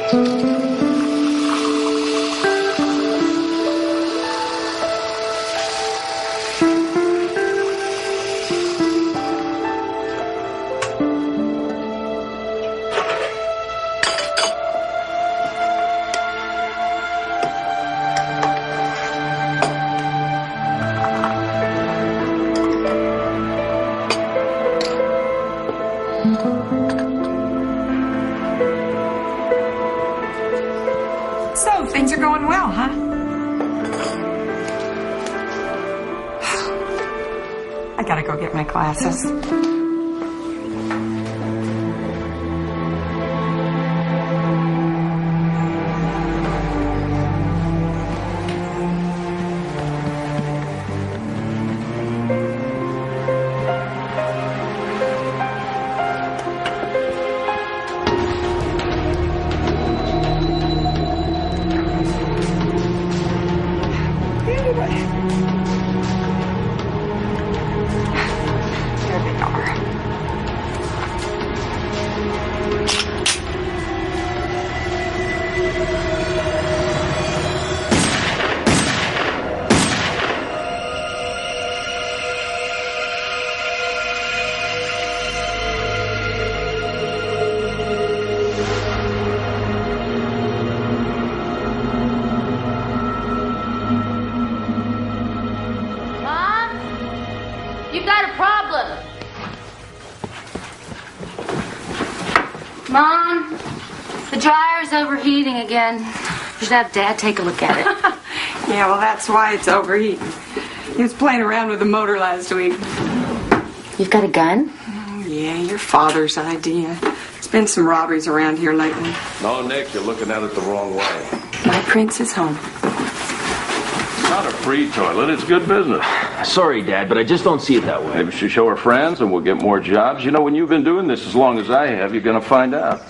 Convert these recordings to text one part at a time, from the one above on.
So, things are going well, huh? I gotta go get my glasses. There they are. You've got a problem. Mom, the dryer's overheating again. You should have Dad take a look at it. Yeah, well, that's why it's overheating. He was playing around with the motor last week. You've got a gun? Oh, yeah, your father's idea. There's been some robberies around here lately. No, Nick, you're looking at it the wrong way. My prince is home. It's not a free toilet, it's good business. Sorry, Dad, but I just don't see it that way. Maybe she'll show her friends and we'll get more jobs. You know, when you've been doing this as long as I have, you're going to find out.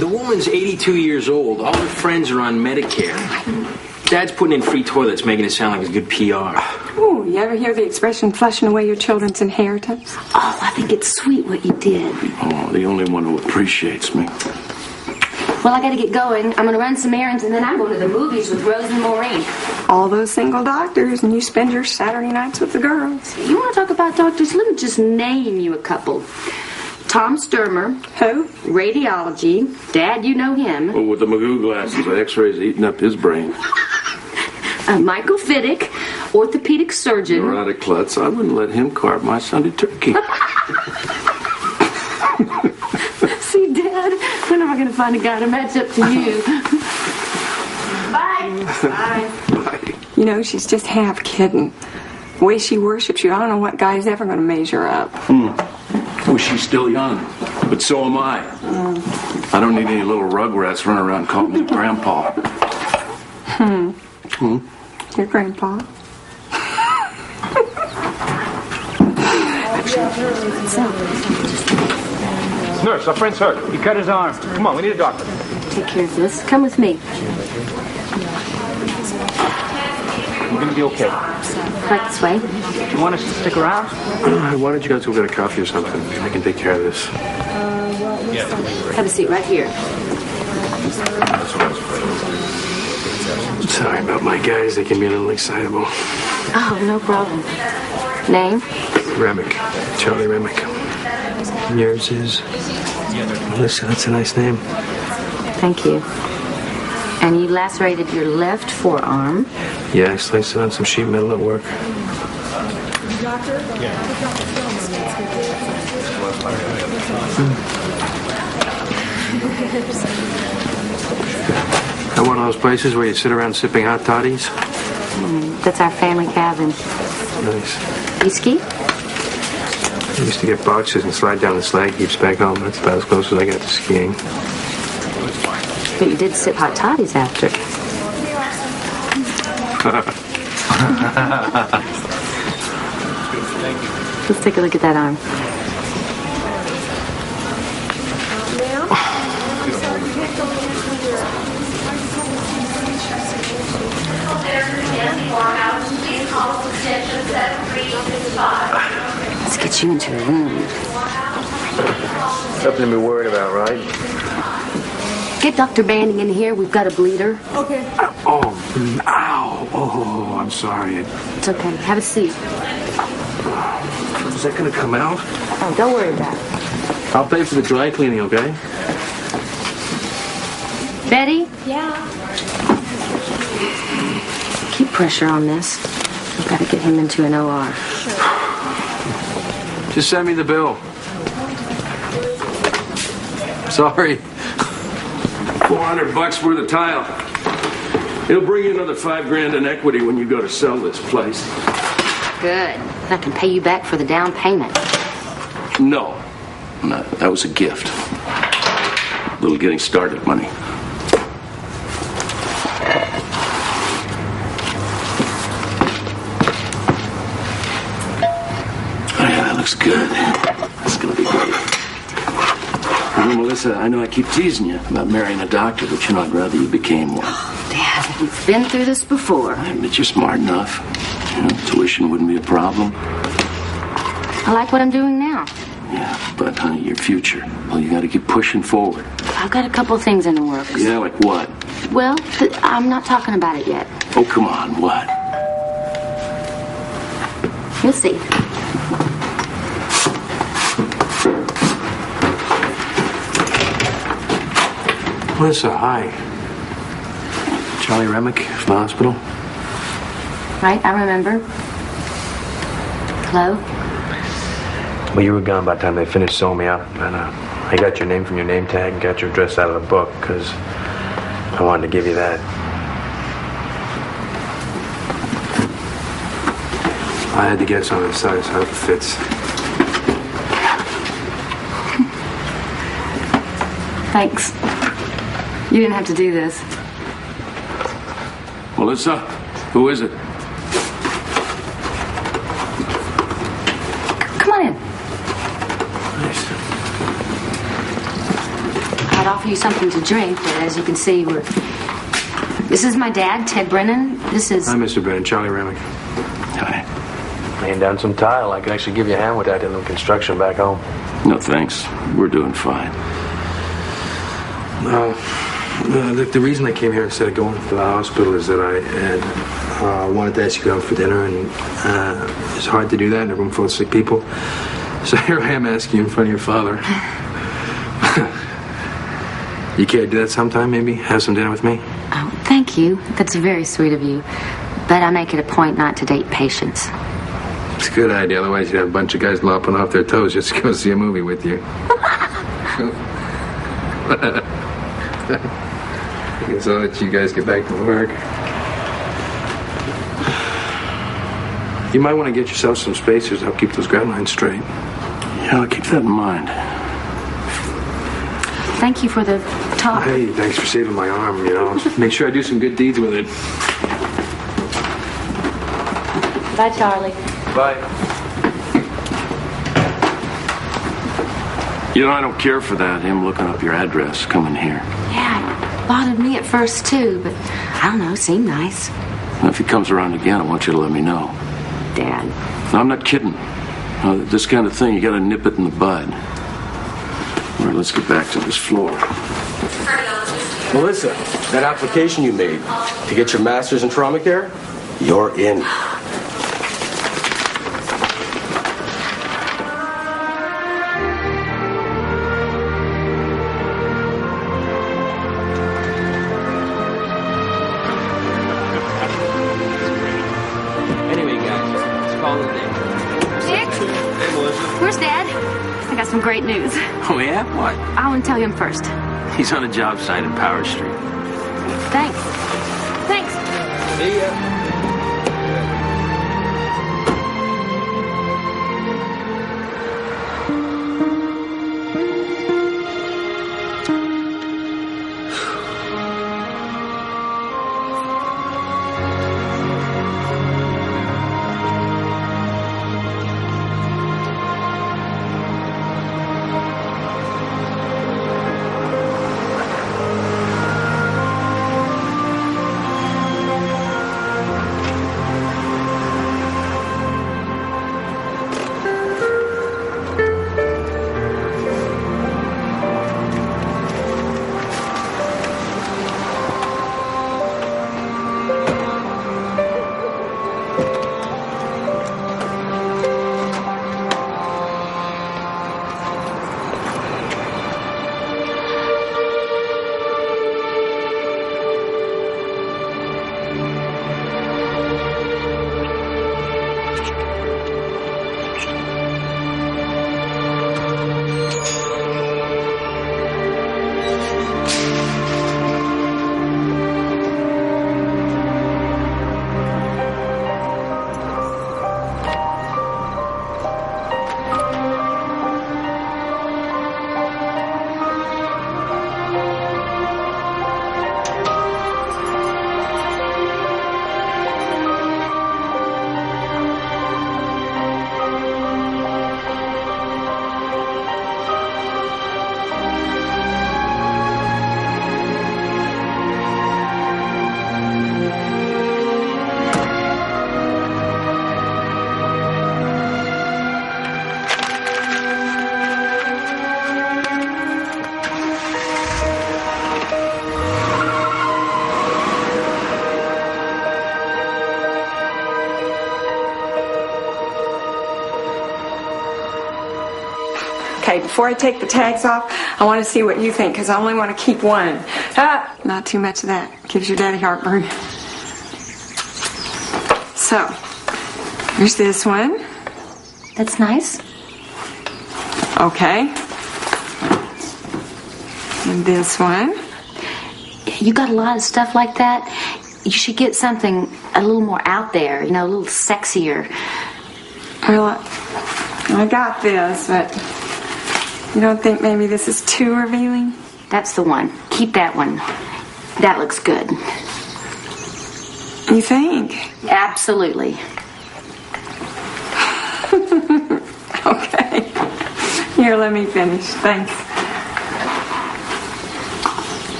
The woman's 82 years old. All her friends are on Medicare. Dad's putting in free toilets, making it sound like it's good PR. Ooh, you ever hear the expression flushing away your children's inheritance? Oh, I think it's sweet what you did. Oh, the only one who appreciates me. Well, I gotta get going. I'm gonna run some errands, and then I'm going to the movies with Rose and Maureen. All those single doctors, and you spend your Saturday nights with the girls. You want to talk about doctors? Let me just name you a couple. Tom Sturmer. Who? Radiology. Dad, you know him. Oh, with the Magoo glasses, the x-rays eating up his brain. Michael Fiddick, orthopedic surgeon. Neurotic klutz. I wouldn't let him carve my Sunday turkey. See, Dad, when am I going to find a guy to match up to you? Bye. Bye. Bye. You know, she's just half kidding. The way she worships you, I don't know what guy's ever going to measure up. Oh, she's still young, but so am I. I don't need any little rugrats running around calling me grandpa. Your grandpa. Nurse, our friend's hurt. He cut his arm. Come on, we need a doctor. Take care of this. Come with me. We're gonna be okay. Right this way. You want us to stick around? Why don't you guys go get a coffee or something? I can take care of this. Have a seat right here. Sorry about my guys. They can be a little excitable. Oh, no problem. Name? Remick. Charlie Remick. And yours is? Melissa. That's a nice name. Thank you. And you lacerated your left forearm. Yeah, I sliced it on some sheet metal at work. At one of those places where you sit around sipping hot toddies? That's our family cabin. Nice. You ski? I used to get boxes and slide down the slag heaps back home. That's about as close as I got to skiing. But you did sip hot toddies after. Let's take a look at that arm. Let's get you into a room. Nothing to be worried about, right? Get Dr. Banning in here. We've got a bleeder. Okay. Oh, ow. Oh, I'm sorry. It's okay. Have a seat. Is that going to come out? Oh, don't worry about it. I'll pay for the dry cleaning, okay? Betty? Yeah. Keep pressure on this. We've got to get him into an OR. Just send me the bill. Sorry. $400 worth of tile. It'll bring you another $5,000 in equity when you go to sell this place. Good. I can pay you back for the down payment. No, that was a gift. A little getting started money. Oh, yeah, that looks good. That's gonna be great. Well, Melissa, I know I keep teasing you about marrying a doctor, but you know, I'd rather you became one. Dad, we've been through this before. I admit you're smart enough. You know, tuition wouldn't be a problem. I like what I'm doing now. Yeah, but honey, your future. Well, you gotta keep pushing forward. I've got a couple things in the works. Yeah, like what? Well, I'm not talking about it yet. Oh, come on, what? You'll see. Melissa, hi. Charlie Remick from the hospital. Right, I remember. Hello? Well, you were gone by the time they finished sewing me up, and I got your name from your name tag and got your address out of the book because I wanted to give you that. I had to get some of the size. I hope it fits. Thanks. You didn't have to do this. Melissa, who is it? Come on in. Nice. I'd offer you something to drink, but as you can see, This is my dad, Ted Brennan. This is... Hi, Mr. Brennan. Charlie Remick. Hi. Laying down some tile. I could actually give you a hand with that in the construction back home. No, thanks. We're doing fine. The reason I came here instead of going to the hospital is that I had wanted to ask you out for dinner, and it's hard to do that in a room full of sick people. So here I am asking you in front of your father. You care to do that sometime, maybe? Have some dinner with me? Oh, thank you. That's very sweet of you. But I make it a point not to date patients. It's a good idea. Otherwise, you'd have a bunch of guys lopping off their toes just to go see a movie with you. I guess I'll let you guys get back to work. You might want to get yourself some spacers to help keep those ground lines straight. Yeah, I'll keep that in mind. Thank you for the talk. Hey, thanks for saving my arm, you know. Make sure I do some good deeds with it. Bye, Charlie. Bye. You know, I don't care for that, him looking up your address, coming here. Yeah, it bothered me at first, too, but I don't know, seemed nice. Now, if he comes around again, I want you to let me know. Dad. No, I'm not kidding. This kind of thing, you gotta nip it in the bud. All right, let's get back to this floor. Melissa, that application you made to get your master's in trauma care, you're in. Anyway, guys, let's call it a day. Dick? Hey, Melissa. Where's Dad? I got some great news. Oh, yeah? What? I want to tell him first. He's on a job site in Power Street. Thanks. Thanks. See ya. Okay, before I take the tags off, I want to see what you think, because I only want to keep one. Not too much of that. Gives your daddy heartburn. So, here's this one. That's nice. Okay. And this one. You got a lot of stuff like that. You should get something a little more out there, you know, a little sexier. Well, I got this, but you don't think maybe this is too revealing? That's the one. Keep that one. That looks good. You think? Absolutely. Okay. Here, let me finish. Thanks.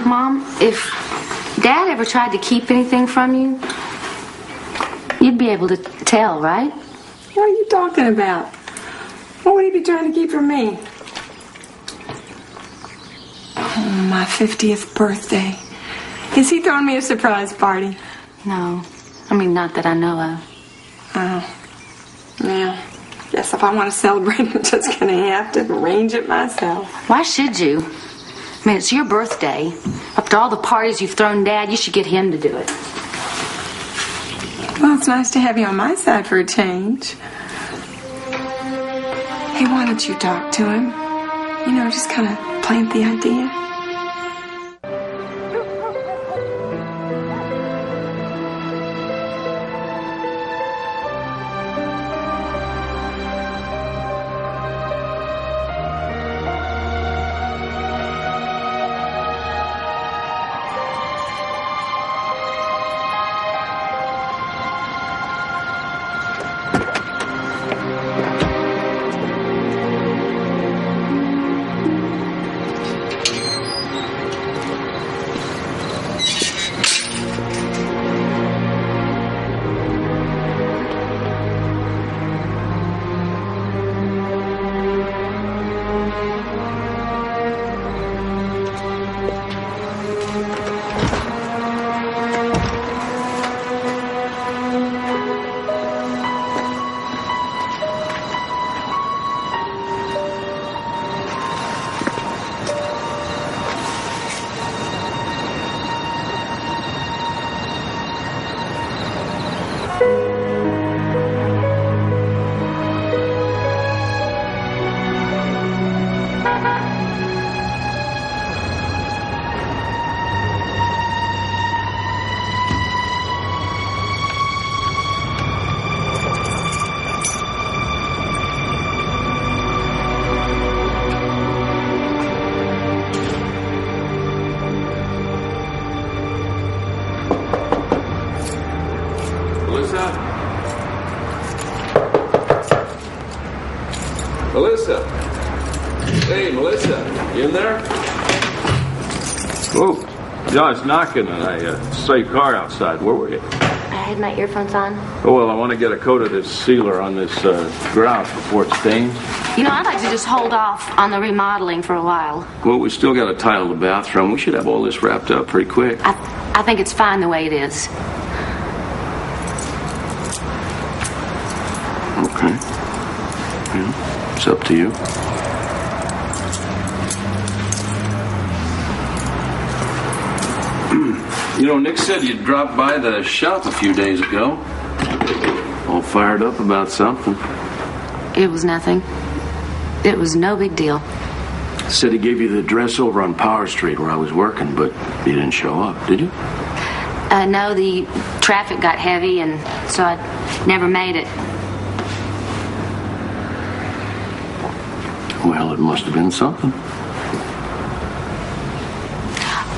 Mom, if Dad ever tried to keep anything from you, you'd be able to tell, right? What are you talking about? What would he be trying to keep from me? Oh, my 50th birthday. Is he throwing me a surprise party? No. I mean, not that I know of. Oh. Yeah. Guess if I want to celebrate, I'm just going to have to arrange it myself. Why should you? I mean, it's your birthday. After all the parties you've thrown Dad, you should get him to do it. Well, it's nice to have you on my side for a change. Hey, why don't you talk to him? You know, just kind of plant the idea. Melissa? Hey, Melissa, you in there? Oh, John's knocking and I saw your car outside. Where were you? I had my earphones on. Oh, well, I want to get a coat of this sealer on this grout before it stains. You know, I'd like to just hold off on the remodeling for a while. Well, we still got to tile the bathroom. We should have all this wrapped up pretty quick. I think it's fine the way it is. Okay. Yeah, it's up to you. You know, Nick said you dropped by the shop a few days ago. All fired up about something. It was nothing. It was no big deal. Said he gave you the address over on Power Street where I was working, but you didn't show up, did you? No, the traffic got heavy, and so I never made it. Well, it must have been something.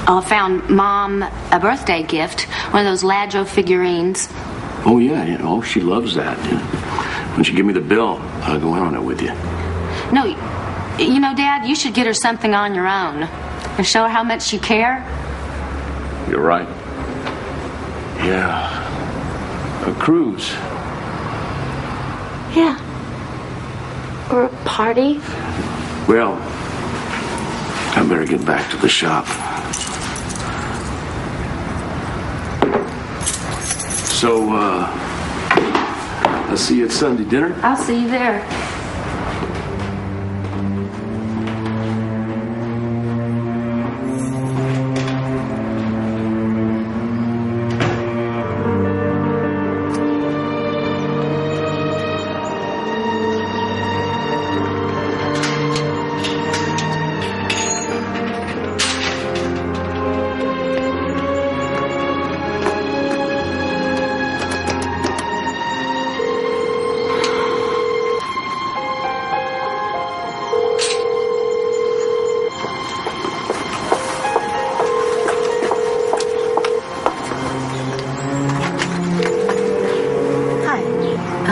I found Mom a birthday gift, one of those Ladro figurines. Oh, yeah. Oh, she loves that. Yeah. Why don't you give me the bill? I'll go in on it with you. No, you know, Dad, you should get her something on your own and show her how much you care. You're right. Yeah. A cruise. Yeah. Or a party. Well, I better get back to the shop. So, I'll see you at Sunday dinner. I'll see you there.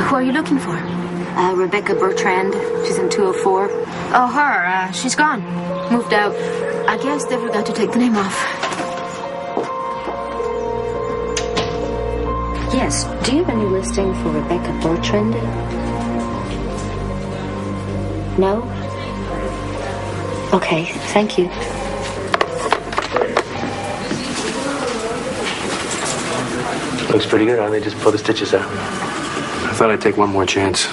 Who are you looking for? Rebecca Bertrand. She's in 204. Oh, her. She's gone. Moved out. I guess they forgot to take the name off. Yes. Do you have any listing for Rebecca Bertrand? No? Okay. Thank you. Looks pretty good, huh? They just pull the stitches out. I thought I'd take one more chance.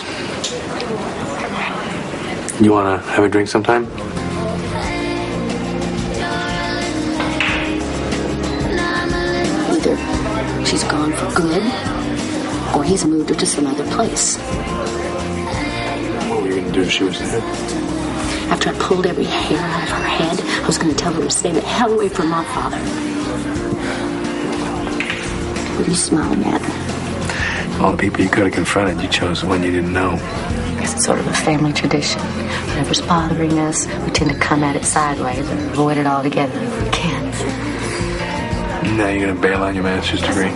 You want to have a drink sometime? Either she's gone for good, or he's moved her to some other place. What were you going to do if she was there? After I pulled every hair out of her head, I was going to tell her to stay the hell away from my father. What are you smiling at? All the people you could have confronted, you chose the one you didn't know. I guess it's sort of a family tradition. Whatever's bothering us, we tend to come at it sideways or avoid it altogether if we can. Now you're going to bail on your master's degree?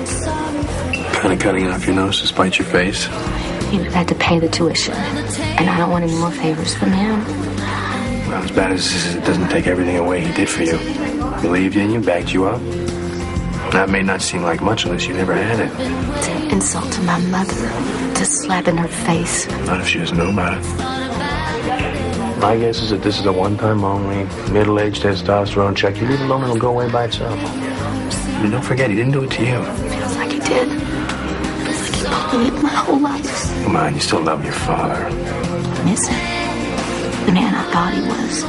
Kind of cutting off your nose to spite your face? He would have had to pay the tuition, and I don't want any more favors from him. Well, as bad as this is, it doesn't take everything away he did for you. Believed in you, backed you up. That may not seem like much unless you never had it. It's an insult to my mother to slap in her face. Not if she doesn't know about it. My guess is that this is a one-time only, middle-aged testosterone check. You leave it alone and it'll go away by itself. And don't forget, he didn't do it to you. Feels like he did. Feels like he pulled it my whole life. Come on, you still love your father. Miss him. The man I thought he was.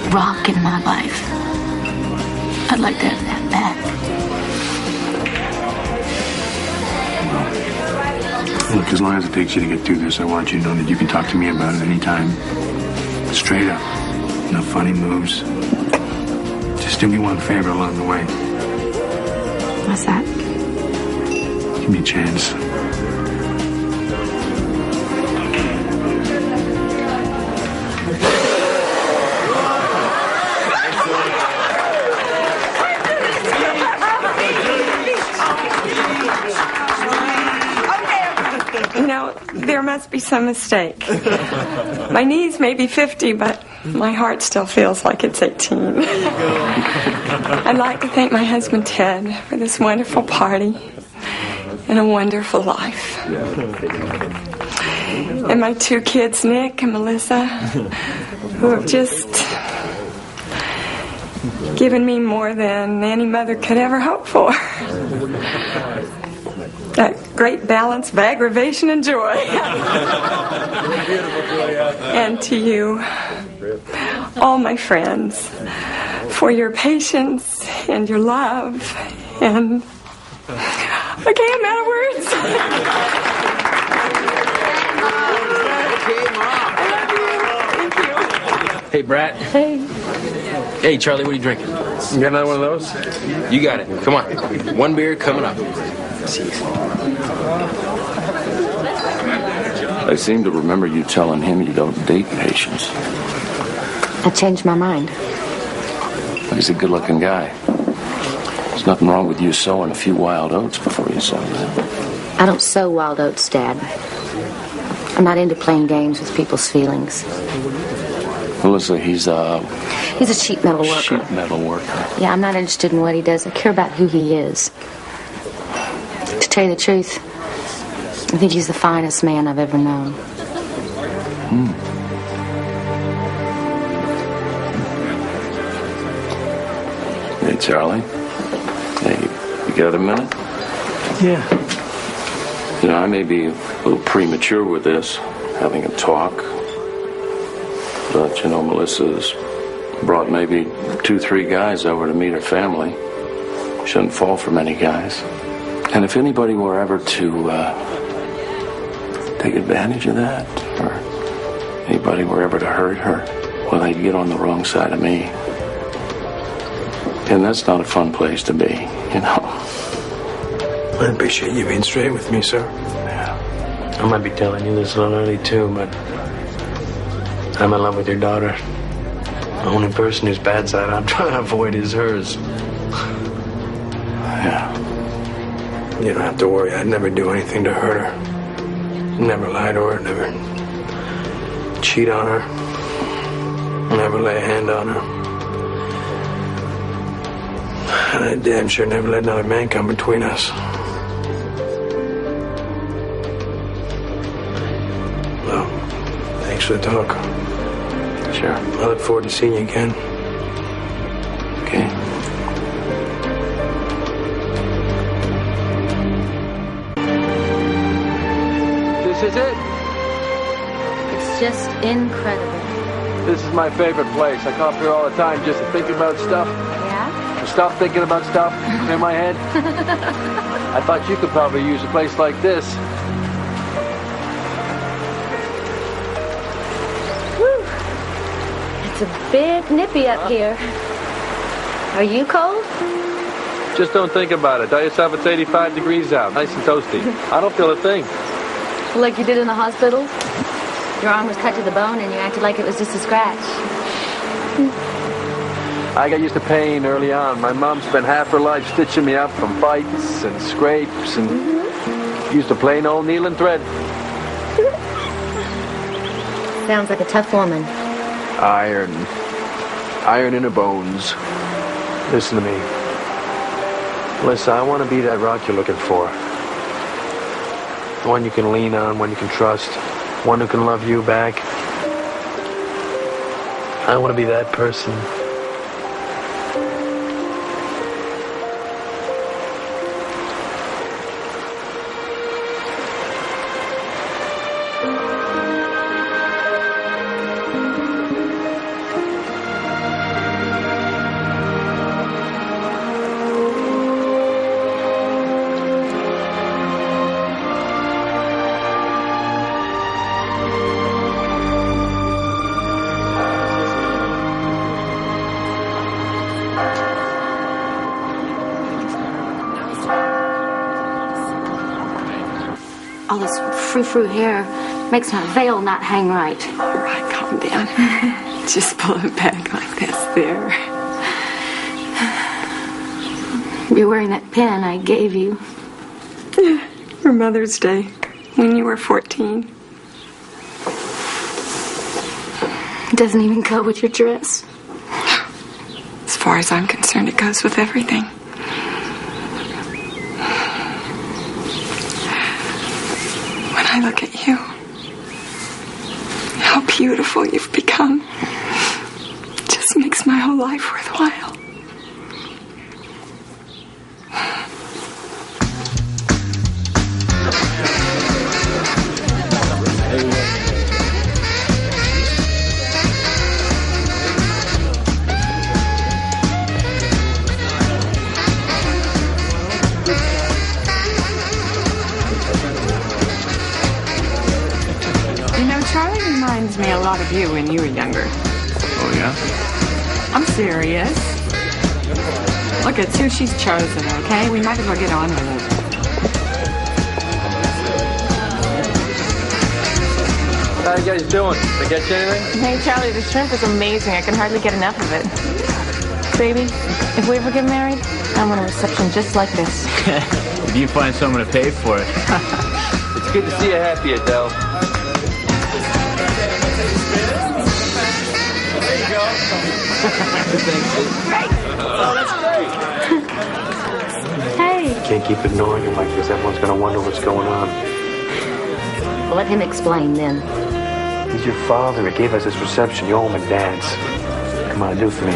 The rock in my life. I'd like to have that back. Look, as long as it takes you to get through this, I want you to know that you can talk to me about it anytime. Straight up. No funny moves. Just do me one favor along the way. What's that? Give me a chance. There must be some mistake. My knees may be 50, but my heart still feels like it's 18. I'd like to thank my husband, Ted, for this wonderful party and a wonderful life. And my two kids, Nick and Melissa, who have just given me more than any mother could ever hope for. That great balance of aggravation and joy. And to you, all my friends, for your patience and your love. And okay, I'm out of words. I love you. Thank you. Hey, Brat. Hey. Hey, Charlie, what are you drinking? You got another one of those? You got it. Come on. One beer coming up. I seem to remember you telling him you don't date patients. I changed my mind. He's a good-looking guy. There's nothing wrong with you sowing a few wild oats before you sow them. I don't sow wild oats, Dad. I'm not into playing games with people's feelings. Melissa, he's a sheet metal worker. Sheet metal worker. Yeah, I'm not interested in what he does. I care about who he is. To tell you the truth, I think he's the finest man I've ever known. Hey, Charlie. Hey, you got a minute? Yeah. You know, I may be a little premature with this, having a talk. But, you know, Melissa's brought maybe 2-3 guys over to meet her family. Shouldn't fall for many guys. And if anybody were ever to take advantage of that, or anybody were ever to hurt her, well, they'd get on the wrong side of me. And that's not a fun place to be, you know. I appreciate you being straight with me, sir. Yeah. I might be telling you this a little early, too, but I'm in love with your daughter. The only person whose bad side I'm trying to avoid is hers. Yeah. You don't have to worry. I'd never do anything to hurt her. Never lie to her, never cheat on her, never lay a hand on her. And I damn sure never let another man come between us. Well, thanks for the talk. Sure. I look forward to seeing you again. Okay. This is it. It's just incredible. This is my favorite place. I come up here all the time just to think about stuff. Yeah? Stop thinking about stuff in my head. I thought you could probably use a place like this. Whew. It's a bit nippy up here. Are you cold? Just don't think about it. Tell yourself it's 85 degrees out. Nice and toasty. I don't feel a thing. Like you did in the hospital? Your arm was cut to the bone and you acted like it was just a scratch. I got used to pain early on. My mom spent half her life stitching me up from bites and scrapes and used a plain old needle and thread. Sounds like a tough woman. Iron in her bones. Listen to me. Melissa, I want to be that rock you're looking for. One you can lean on, one you can trust, one who can love you back. I want to be that person. All this frou-frou hair makes my veil not hang right. All right, calm down. Just pull it back like this there. You're wearing that pin I gave you. For Mother's Day, when you were 14. It doesn't even go with your dress. As far as I'm concerned, it goes with everything. When I look at you, how beautiful you've become, it just makes my whole life worthwhile. Charlie reminds me a lot of you when you were younger. Oh, yeah? I'm serious. Look, it's who she's chosen, okay? We might as well get on with it. How you guys doing? Did I get you anything? Hey, Charlie, the shrimp is amazing. I can hardly get enough of it. Baby, if we ever get married, I want a reception just like this. If you find someone to pay for it. It's good to see you happy, Adele. Hey. Can't keep ignoring him like this. Everyone's going to wonder what's going on. Well, let him explain then. He's your father. He gave us this reception. You owe him a dance. Come on, do it for me.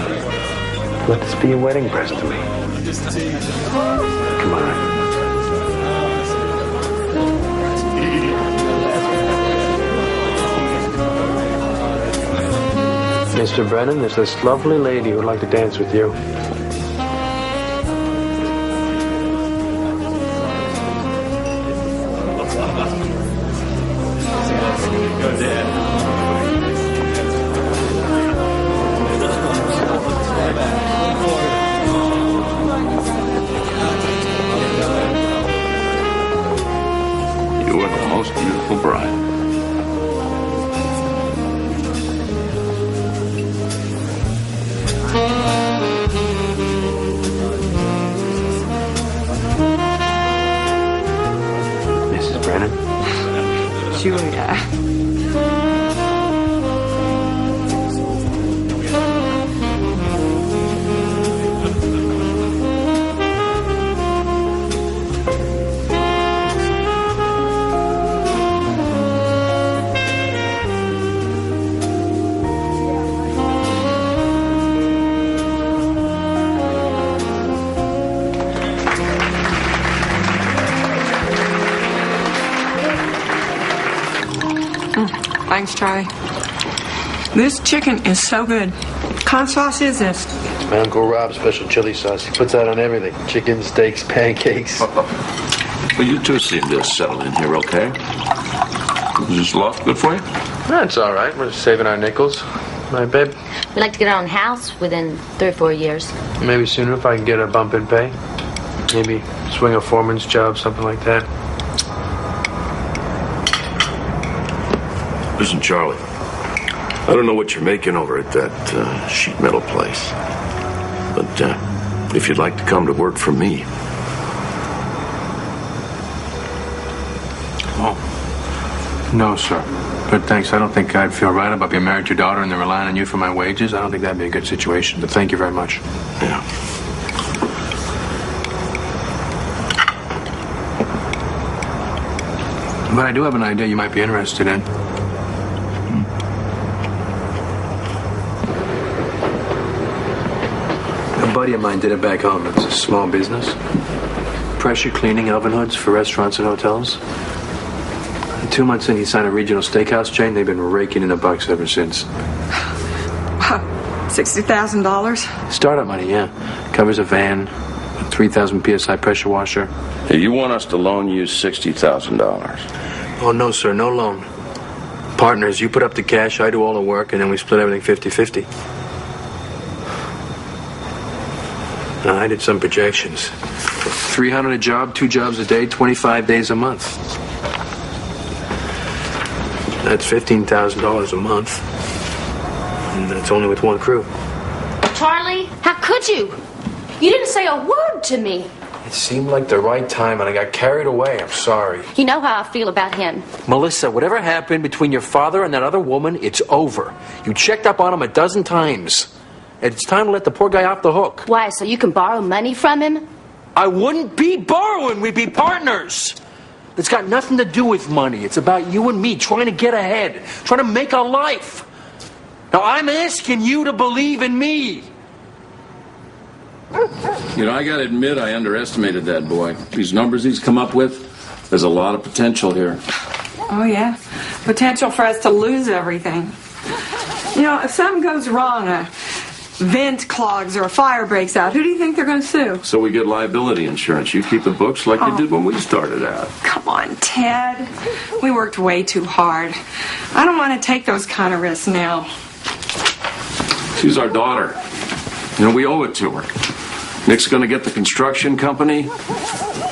Let this be a wedding present to me. Come on. Mr. Brennan, there's this lovely lady who would like to dance with you. You are the most beautiful bride. Mrs. Brennan? Julia. Thanks, Charlie. This chicken is so good. What kind of sauce is this? It's my Uncle Rob's special chili sauce. He puts that on everything. Chicken, steaks, pancakes. Well, you two seem to settle in here okay. Is this loft good for you? That's all right. We're just saving our nickels. Right, babe? We'd like to get our own house within 3 or 4 years. Maybe sooner if I can get a bump in pay. Maybe swing a foreman's job, something like that. Listen, Charlie. I don't know what you're making over at that sheet metal place. But if you'd like to come to work for me. Oh. No, sir. But thanks. I don't think I'd feel right about being married to your daughter and they're relying on you for my wages. I don't think that'd be a good situation. But thank you very much. Yeah. But I do have an idea you might be interested in. A buddy of mine did it back home. It's a small business. Pressure cleaning oven hoods for restaurants and hotels. And 2 months in, he signed a regional steakhouse chain. They've been raking in the bucks ever since. $60,000? Startup money, yeah. Covers a van, a 3,000 PSI pressure washer. Hey, you want us to loan you $60,000? Oh, no, sir, no loan. Partners, you put up the cash, I do all the work, and then we split everything 50-50. Now, I did some projections. 300 a job, 2 jobs a day, 25 days a month. That's $15,000 a month. And that's only with 1 crew. Charlie, how could you? You didn't say a word to me. It seemed like the right time, and I got carried away. I'm sorry. You know how I feel about him. Melissa, whatever happened between your father and that other woman, it's over. You checked up on him a dozen times. It's time to let the poor guy off the hook. Why, so you can borrow money from him? I wouldn't be borrowing. We'd be partners. It's got nothing to do with money. It's about you and me trying to get ahead, trying to make a life. Now, I'm asking you to believe in me. You know, I gotta admit, I underestimated that boy. These numbers he's come up with, there's a lot of potential here. Oh, yeah. Potential for us to lose everything. You know, if something goes wrong, a vent clogs or a fire breaks out, who do you think they're going to sue? So we get liability insurance. You keep the books like you did when we started out. Come on, Ted. We worked way too hard. I don't want to take those kind of risks now. She's our daughter. You know, we owe it to her. Nick's gonna get the construction company.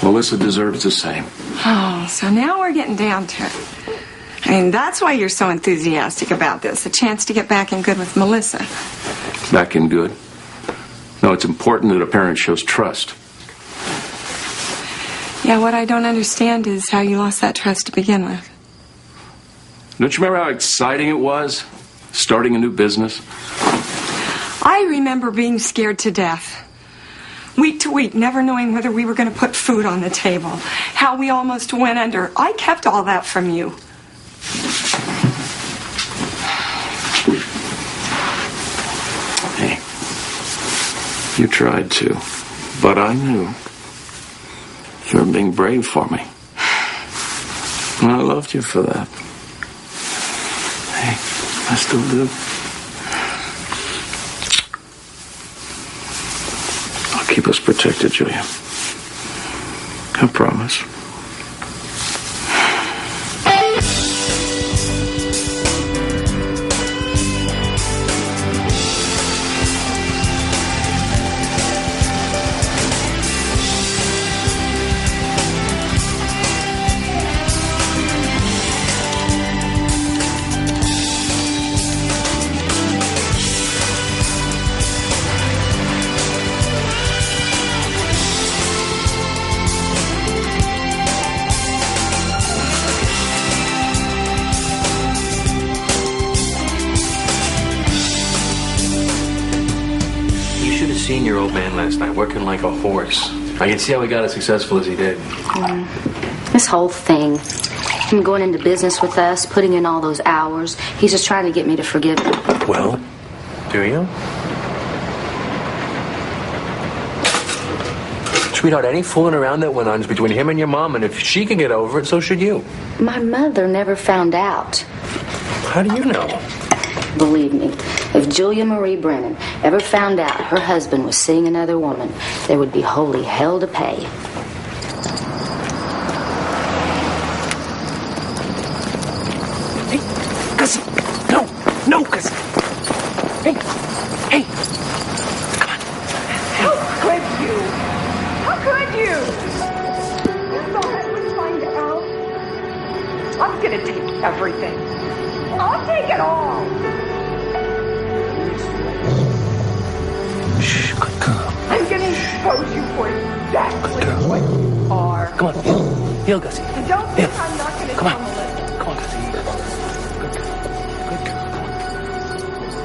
Melissa deserves the same. Oh, so now we're getting down to it. I mean, that's why you're so enthusiastic about this, a chance to get back in good with Melissa. Back in good? No, it's important that a parent shows trust. Yeah, what I don't understand is how you lost that trust to begin with. Don't you remember how exciting it was, starting a new business? I remember being scared to death. Week to week, never knowing whether we were going to put food on the table. How we almost went under. I kept all that from you. Hey, you tried to, but I knew you were being brave for me. And I loved you for that. Hey, I still do. keep us protected, Julia. I promise. Seen your old man last night working like a horse. I can see how he got as successful as he did. This whole thing, him going into business with us, putting in all those hours, he's just trying to get me to forgive him. Well, do you? Sweetheart, any fooling around that went on is between him and your mom, and if she can get over it, so should you. My mother never found out. How do you know? Believe me, if Julia Marie Brennan ever found out her husband was seeing another woman, there would be holy hell to pay. Hey, Gussie! No, Gussie! Hey! Come on. How could you? How could you? You thought I would find out? I'm gonna take everything. I'll take it all. Shh, good girl. I'm gonna expose you for exactly what you are. Come on, heel, Gussie. And don't think I'm not gonna Come on. tumble it. Come on, Gussie. Good girl. Good girl. Come on.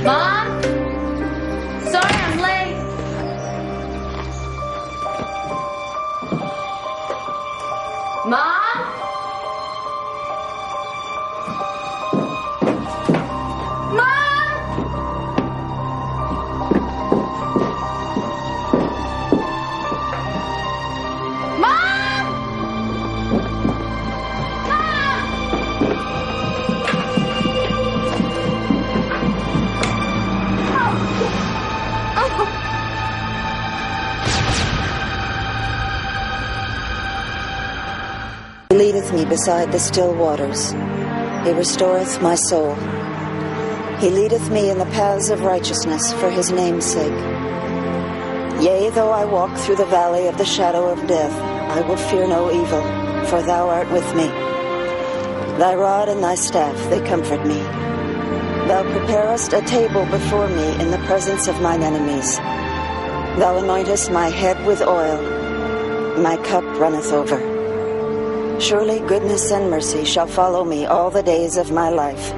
Mom? Sorry I'm late. Mom? Mom? Mom? He leadeth me beside the still waters. He restoreth my soul. He leadeth me in the paths of righteousness for his name's sake. Yea, though I walk through the valley of the shadow of death, I will fear no evil, for thou art with me. Thy rod and thy staff, they comfort me. Thou preparest a table before me in the presence of mine enemies. Thou anointest my head with oil. My cup runneth over. Surely goodness and mercy shall follow me all the days of my life,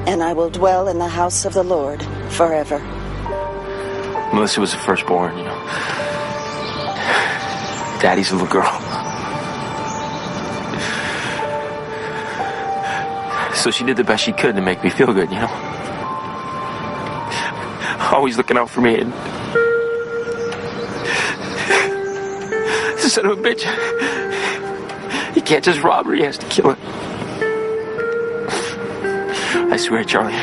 and I will dwell in the house of the Lord forever. Melissa was the firstborn, you know. Daddy's little girl. So she did the best she could to make me feel good, you know. Always looking out for me. And son of a bitch. He can't just rob her, he has to kill her. I swear, Charlie.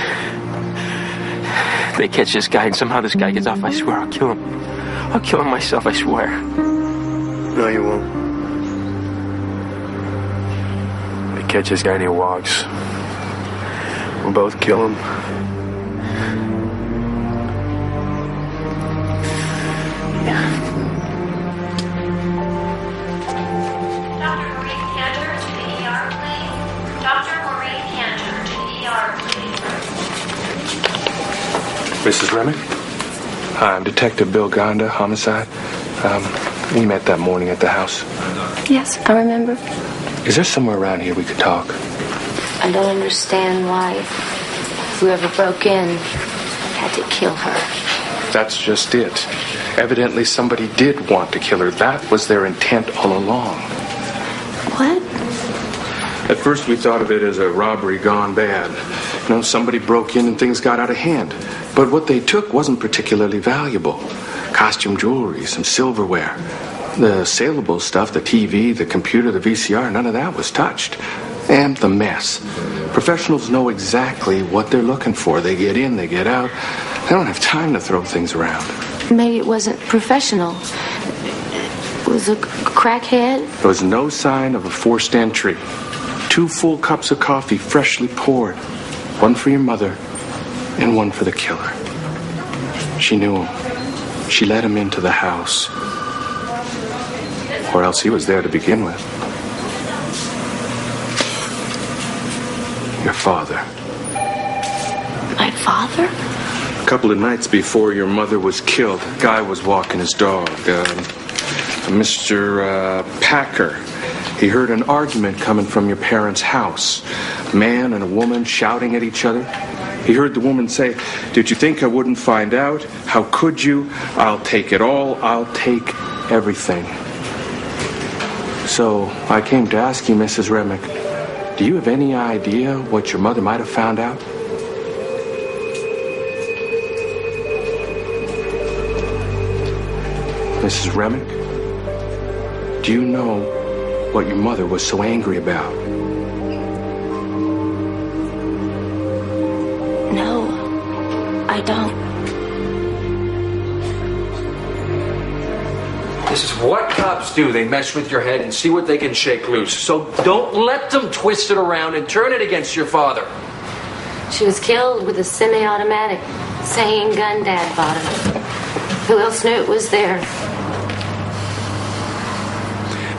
If they catch this guy and somehow this guy gets off, I swear I'll kill him. I'll kill him myself, I swear. No, you won't. They catch this guy and he walks. We'll both kill him. Mrs. Remick? Hi, I'm Detective Bill Gonda, homicide. We met that morning at the house. Yes, I remember. Is there somewhere around here we could talk? I don't understand why whoever broke in had to kill her. That's just it. Evidently somebody did want to kill her. That was their intent all along. What? At first we thought of it as a robbery gone bad. somebody broke in and things got out of hand. But what they took wasn't particularly valuable. Costume jewelry, some silverware. The saleable stuff, the TV, the computer, the VCR, none of that was touched. And the mess. Professionals know exactly what they're looking for. They get in, they get out. They don't have time to throw things around. Maybe it wasn't professional. It was a crackhead. There was no sign of a forced entry. 2 full cups of coffee, freshly poured. One for your mother and one for the killer. She knew him. She let him into the house. Or else he was there to begin with. Your father. My father? A couple of nights before your mother was killed, a guy was walking his dog. Mr. Packer. He heard an argument coming from your parents' house. A man and a woman shouting at each other. He heard the woman say, "Did you think I wouldn't find out? How could you? I'll take it all. I'll take everything." So I came to ask you, Mrs. Remick, do you have any idea what your mother might have found out? Mrs. Remick, do you know what your mother was so angry about? No, I don't. This is what cops do. They mess with your head and see what they can shake loose. So don't let them twist it around and turn it against your father. She was killed with a semi-automatic. Saying gun Dad bought her. Who else knew it was there?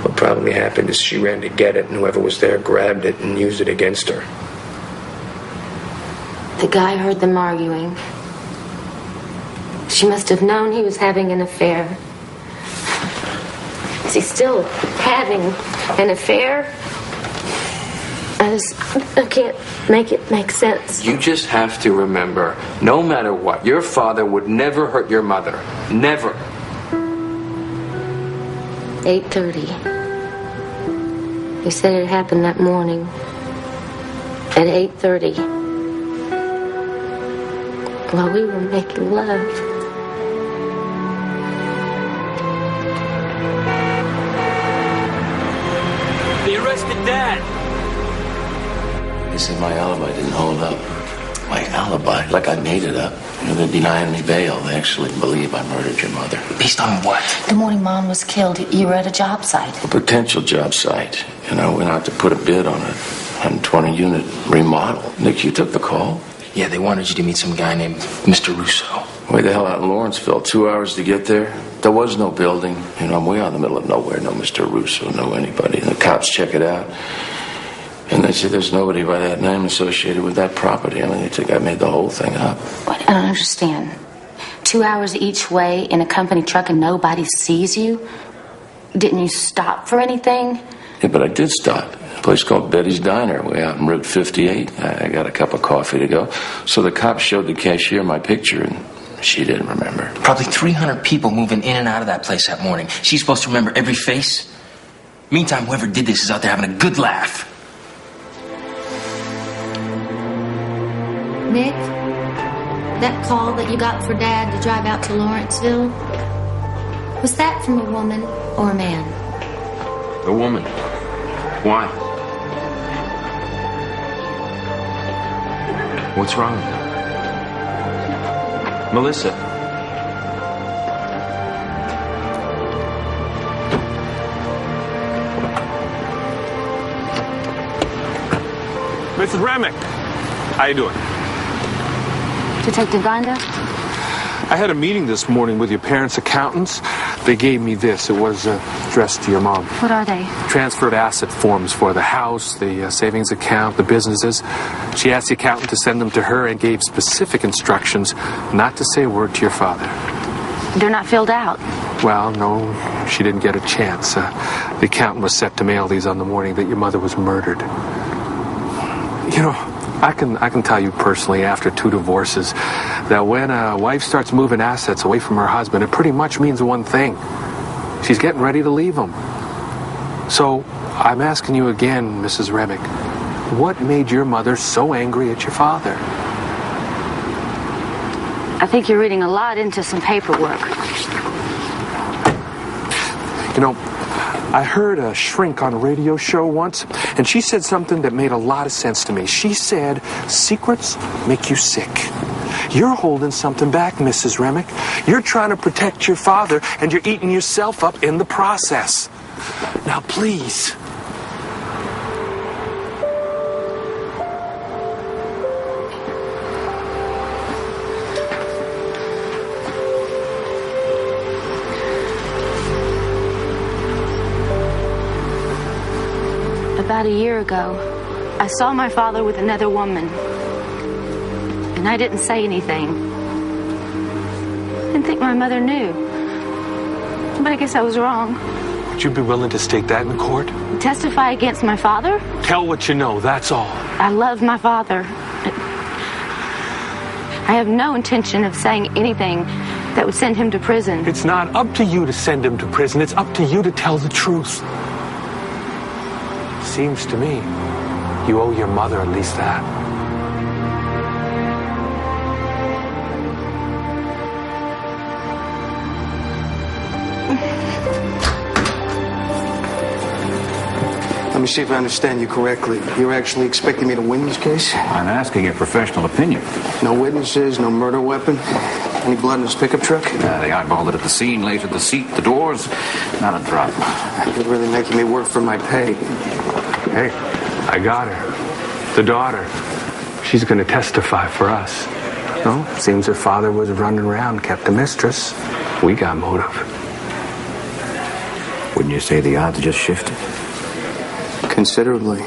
What probably happened is she ran to get it, and whoever was there grabbed it and used it against her. The guy heard them arguing. She must have known he was having an affair. Is he still having an affair? I can't make it make sense. You just have to remember, no matter what, your father would never hurt your mother. Never. 8:30. He said it happened that morning. At 8:30. While we were making love. They arrested Dad. They said my alibi didn't hold up. My alibi? Like I made it up. You know, they're denying me bail. They actually believe I murdered your mother. Based on what? The morning Mom was killed, you were at a job site. A potential job site. You know, went out to put a bid on a 120-unit remodel. Nick, you took the call? Yeah, they wanted you to meet some guy named Mr. Russo. Way the hell out in Lawrenceville. 2 hours to get there. There was no building. You know, I'm way out in the middle of nowhere. No Mr. Russo, no anybody. And the cops check it out. And they said there's nobody by that name associated with that property. I mean, they think I made the whole thing up. What? I don't understand. 2 hours each way in a company truck and nobody sees you? Didn't you stop for anything? Yeah, but I did stop. A place called Betty's Diner, way out in Route 58. I got a cup of coffee to go. So the cops showed the cashier my picture, and she didn't remember. Probably 300 people moving in and out of that place that morning. She's supposed to remember every face. Meantime, whoever did this is out there having a good laugh. Nick, that call that you got for Dad to drive out to Lawrenceville, was that from a woman or a man? A woman. Why? What's wrong? Melissa. Mrs. Remick, how you doing? Detective Gonda? I had a meeting this morning with your parents' accountants. They gave me this. It was addressed to your mom. What are they? Transferred asset forms for the house, the savings account, the businesses. She asked the accountant to send them to her and gave specific instructions not to say a word to your father. They're not filled out. Well, no, she didn't get a chance. The accountant was set to mail these on the morning that your mother was murdered. You know, I can tell you personally, after 2 divorces, that when a wife starts moving assets away from her husband, it pretty much means one thing. She's getting ready to leave him. So I'm asking you again, Mrs. Remick, What made your mother so angry at your father? I think you're reading a lot into some paperwork. You know, I heard a shrink on a radio show once, and she said something that made a lot of sense to me. She said, secrets make you sick. You're holding something back, Mrs. Remick. You're trying to protect your father, and you're eating yourself up in the process. Now, please. About a year ago, I saw my father with another woman. And I didn't say anything. I didn't think my mother knew. But I guess I was wrong. Would you be willing to stake that in court? Testify against my father? Tell what you know, that's all. I love my father. I have no intention of saying anything that would send him to prison. It's not up to you to send him to prison. It's up to you to tell the truth. Seems to me you owe your mother at least that. Let me see if I understand you correctly. You're actually expecting me to win this case? I'm asking a professional opinion. No witnesses, no murder weapon? Any blood in this pickup truck? They eyeballed it at the scene, lasered the seat, the doors. Not a drop. You're really making me work for my pay. Hey, I got her. The daughter. She's going to testify for us. No, seems her father was running around, kept a mistress. We got motive. Wouldn't you say the odds just shifted? Considerably.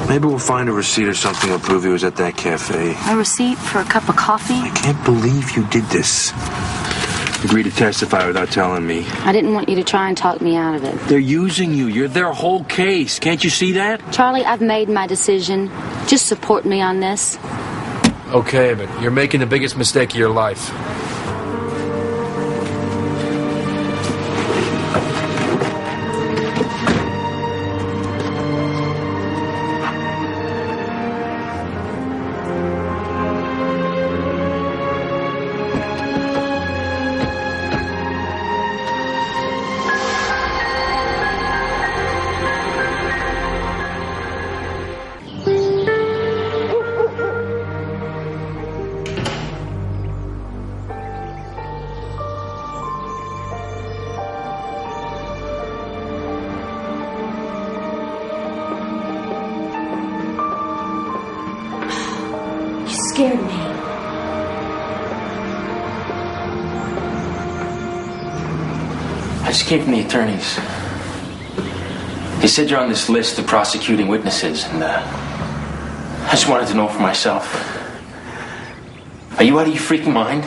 Maybe we'll find a receipt or something that'll prove he was at that cafe. A receipt for a cup of coffee? I can't believe you did this. Agreed to testify without telling me. I didn't want you to try and talk me out of it. They're using you. You're their whole case. Can't you see that? Charlie, I've made my decision. Just support me on this. Okay, but you're making the biggest mistake of your life. Scared me. I just came from the attorneys. They said you're on this list of prosecuting witnesses, and I just wanted to know for myself. Are you out of your freaking mind?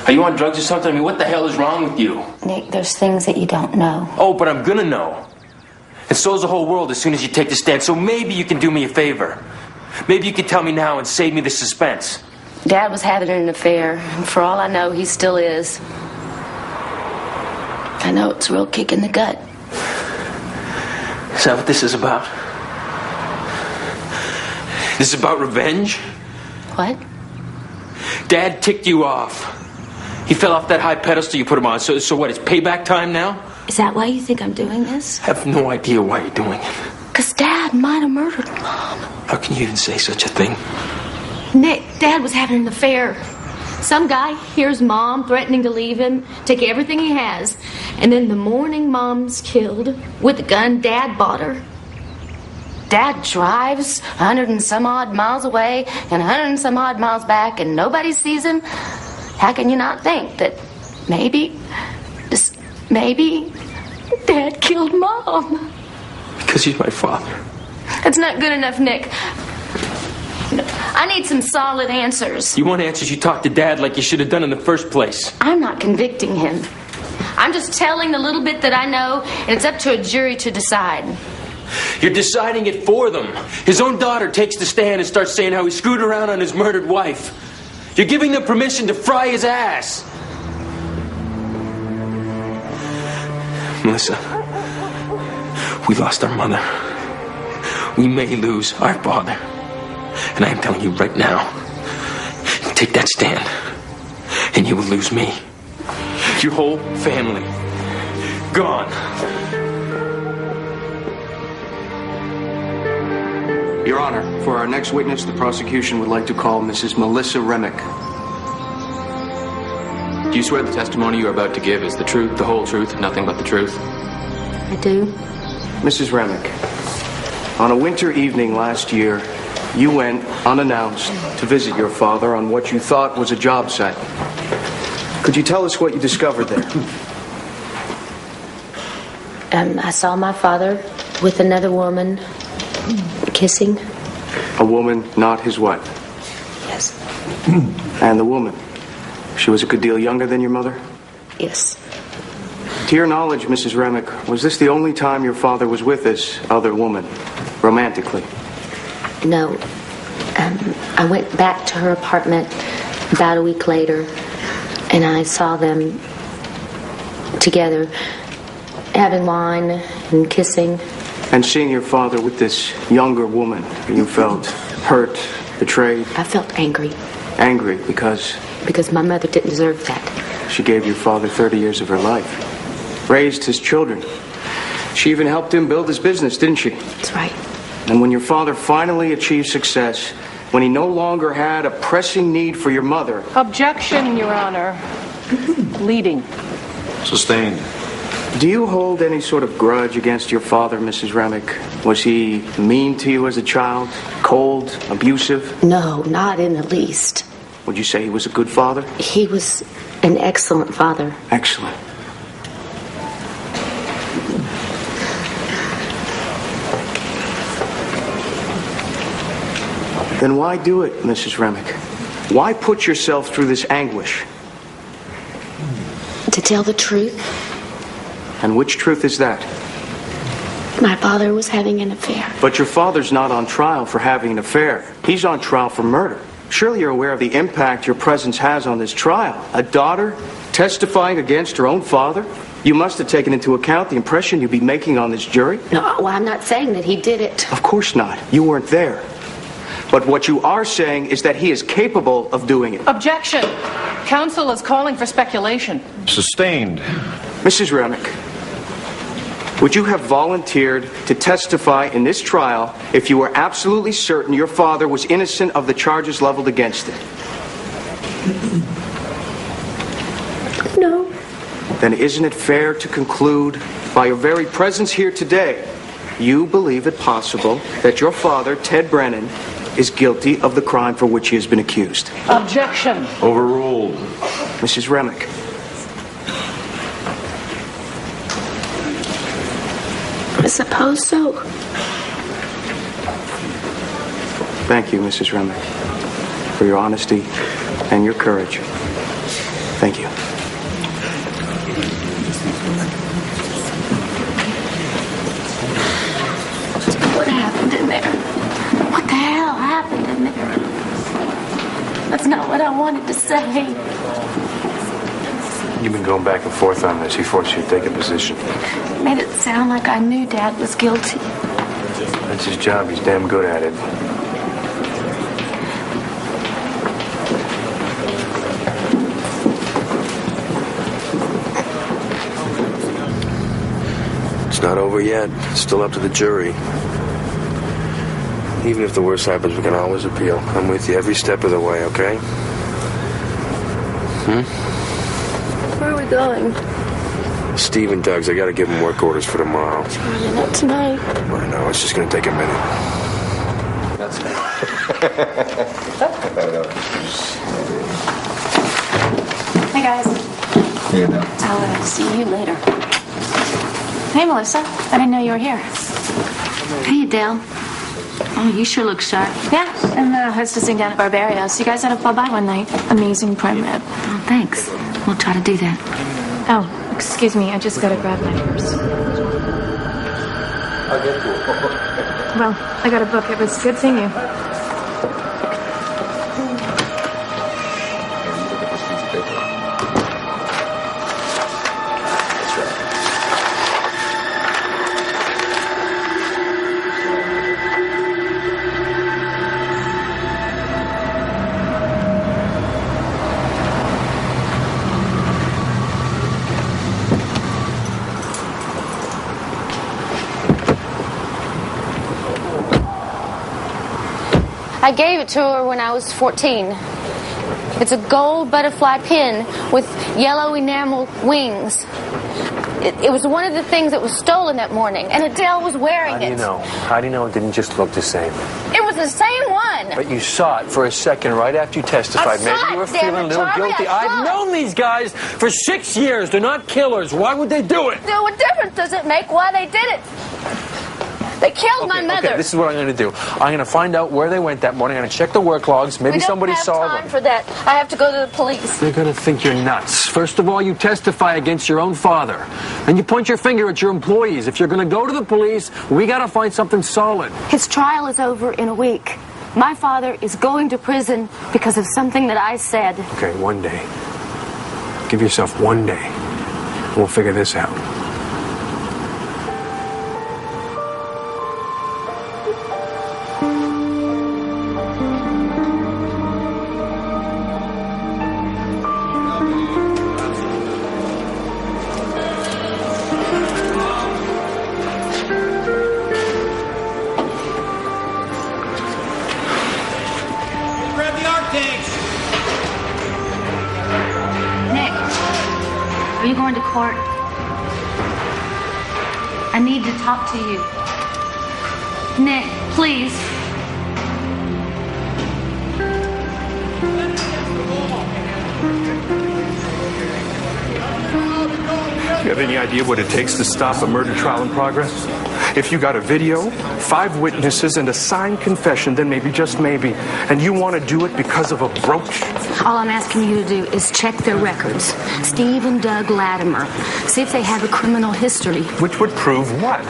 Are you on drugs or something? I mean, what the hell is wrong with you? Nick, there's things that you don't know. Oh, but I'm gonna know. And so's the whole world as soon as you take the stand. So maybe you can do me a favor. Maybe you can tell me now and save me the suspense. Dad was having an affair, and for all I know, he still is. I know it's a real kick in the gut. Is that what this is about? This is about revenge? What? Dad ticked you off. He fell off that high pedestal you put him on. So what, it's payback time now? Is that why you think I'm doing this? I have no idea why you're doing it. Because Dad might have murdered Mom. How can you even say such a thing? Nick, Dad was having an affair. Some guy hears Mom threatening to leave him, take everything he has, and then the morning Mom's killed with the gun Dad bought her. Dad drives 100 and some odd miles away and 100 and some odd miles back, and nobody sees him. How can you not think that maybe, just maybe, Dad killed Mom? Because he's my father. That's not good enough, Nick. I need some solid answers. You want answers, you talk to Dad like you should have done in the first place. I'm not convicting him. I'm just telling the little bit that I know, and it's up to a jury to decide. You're deciding it for them. His own daughter takes the stand and starts saying how he screwed around on his murdered wife. You're giving them permission to fry his ass. Melissa, We lost our mother. We may lose our father. And I am telling you right now, take that stand, and you will lose me. Your whole family. Gone. Your Honor, for our next witness, the prosecution would like to call Mrs. Melissa Remick. Do you swear the testimony you're about to give is the truth, the whole truth, nothing but the truth? I do. Mrs. Remick, on a winter evening last year, you went unannounced to visit your father on what you thought was a job site. Could you tell us what you discovered there? I saw my father with another woman kissing. A woman, not his wife? Yes. And the woman, she was a good deal younger than your mother? Yes. To your knowledge, Mrs. Remick, was this the only time your father was with this other woman, romantically? No. I went back to her apartment about a week later, and I saw them together, having wine and kissing. And seeing your father with this younger woman, you felt hurt, betrayed? I felt angry. Angry because? Because my mother didn't deserve that. She gave your father 30 years of her life, raised his children. She even helped him build his business, didn't she? That's right. And when your father finally achieved success, when he no longer had a pressing need for your mother... Objection, Your Honor. Leading. Sustained. Do you hold any sort of grudge against your father, Mrs. Remick? Was he mean to you as a child? Cold? Abusive? No, not in the least. Would you say he was a good father? He was an excellent father. Excellent. Then why do it, Mrs. Remick? Why put yourself through this anguish? To tell the truth. And which truth is that? My father was having an affair. But your father's not on trial for having an affair. He's on trial for murder. Surely you're aware of the impact your presence has on this trial. A daughter testifying against her own father? You must have taken into account the impression you'd be making on this jury. No, well, I'm not saying that he did it. Of course not. You weren't there. But what you are saying is that he is capable of doing it. Objection. Counsel is calling for speculation. Sustained. Mrs. Remick, would you have volunteered to testify in this trial if you were absolutely certain your father was innocent of the charges leveled against him? No. Then isn't it fair to conclude, by your very presence here today, you believe it possible that your father, Ted Brennan, is guilty of the crime for which he has been accused? Objection. Overruled. Mrs. Remick. I suppose so. Thank you, Mrs. Remick, for your honesty and your courage. Thank you. What happened in there? What the hell happened in there? That's not what I wanted to say. You've been going back and forth on this. He forced you to take a position. It made it sound like I knew Dad was guilty. That's his job. He's damn good at it. It's not over yet. It's still up to the jury. Even if the worst happens, we can always appeal. I'm with you every step of the way, okay? Where are we going? Steve and Doug's. I gotta give them work orders for tomorrow. Charlie, not tonight. I know. It's just gonna take a minute. Hey, guys. I'll see you later. Hey, Melissa. I didn't know you were here. Hey, Adele. Oh, you sure look sharp. Yeah, I'm hostessing down at Barbarios. You guys ought to fall by one night. Amazing prime rib. Oh, thanks. We'll try to do that. Oh, excuse me. I just gotta grab my purse. Well, I got a book. It was good seeing you. I gave it to her when I was 14. It's a gold butterfly pin with yellow enamel wings. It was one of the things that was stolen that morning, and Adele was wearing it. How do you know it didn't just look the same? It was the same one. But you saw it for a second right after you testified. I saw Maybe you were it, damn feeling a it, little Charlie, guilty. I saw I've it. known these guys for 6 years. They're not killers. Why would they do it? So what difference does it make why they did it? They killed my mother. Okay, this is what I'm going to do. I'm going to find out where they went that morning. I'm going to check the work logs. Maybe somebody saw them. We don't have time for that. I have to go to the police. They're going to think you're nuts. First of all, you testify against your own father. And you point your finger at your employees. If you're going to go to the police, we got to find something solid. His trial is over in a week. My father is going to prison because of something that I said. Okay, one day. Give yourself one day. And we'll figure this out. Nick, are you going to court? I need to talk to you. Nick, please. You have any idea what it takes to stop a murder trial in progress? If you got a video, 5 witnesses, and a signed confession, then maybe, just maybe, and you want to do it because of a brooch? All I'm asking you to do is check their records. Steve and Doug Latimer. See if they have a criminal history. Which would prove what?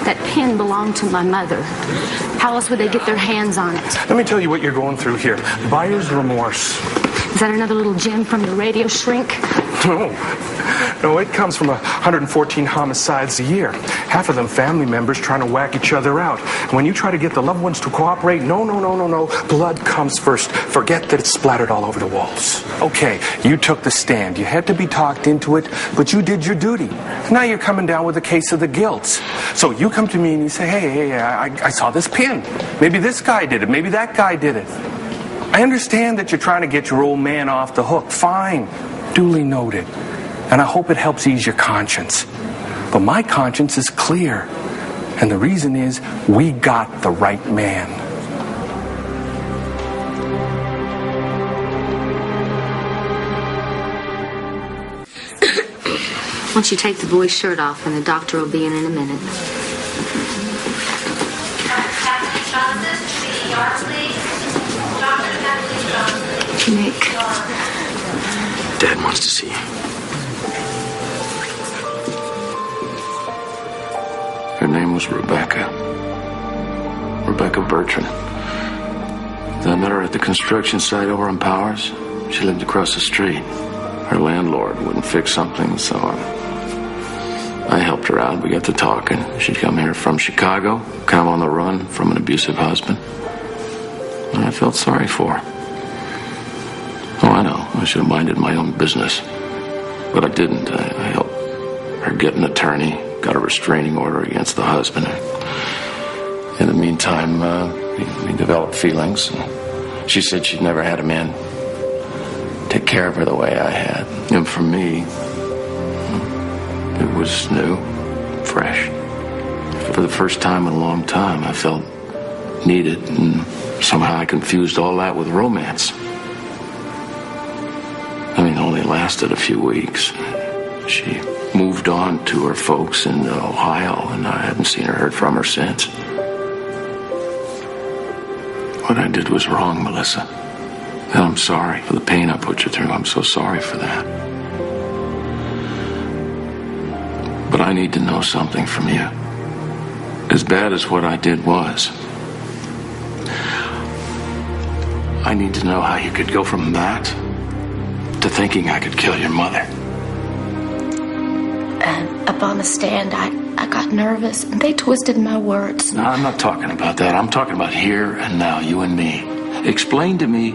That pin belonged to my mother. How else would they get their hands on it? Let me tell you what you're going through here. Buyer's remorse. Is that another little gem from the radio shrink? No, it comes from 114 homicides a year. Half of them family members trying to whack each other out. When you try to get the loved ones to cooperate, no. Blood comes first. Forget that it's splattered all over the walls. Okay, you took the stand. You had to be talked into it, but you did your duty. Now you're coming down with a case of the guilt. So you come to me and you say, hey, I saw this pin. Maybe this guy did it. Maybe that guy did it. I understand that you're trying to get your old man off the hook. Fine. Duly noted. And I hope it helps ease your conscience. But my conscience is clear. And the reason is we got the right man. Why don't you take the boy's shirt off and the doctor will be in a minute. Nick. Dad wants to see you. Her name was Rebecca. Rebecca Bertrand. I met her at the construction site over on Powers. She lived across the street. Her landlord wouldn't fix something, so I helped her out. We got to talking. She'd come here from Chicago, kind of on the run from an abusive husband. And I felt sorry for her. Oh, I know. I should have minded my own business. But I didn't. I helped her get an attorney, got a restraining order against the husband. In the meantime, we developed feelings. She said she'd never had a man take care of her the way I had. And for me, it was new, fresh. For the first time in a long time, I felt needed, and somehow I confused all that with romance. I mean, it only lasted a few weeks. She moved on to her folks in Ohio, and I haven't seen or heard from her since. What I did was wrong, Melissa. And I'm sorry for the pain I put you through. I'm so sorry for that. But I need to know something from you. As bad as what I did was, I need to know how you could go from that to thinking I could kill your mother. Up on the stand, I got nervous and they twisted my words. No, I'm not talking about that. I'm talking about here and now, you and me. Explain to me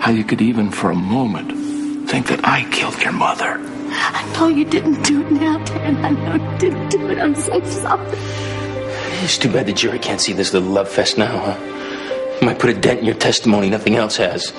how you could even for a moment think that I killed your mother. I know you didn't do it now, Dan. I know you didn't do it. I'm so sorry. It's too bad the jury can't see this little love fest now, huh? Might put a dent in your testimony, nothing else has.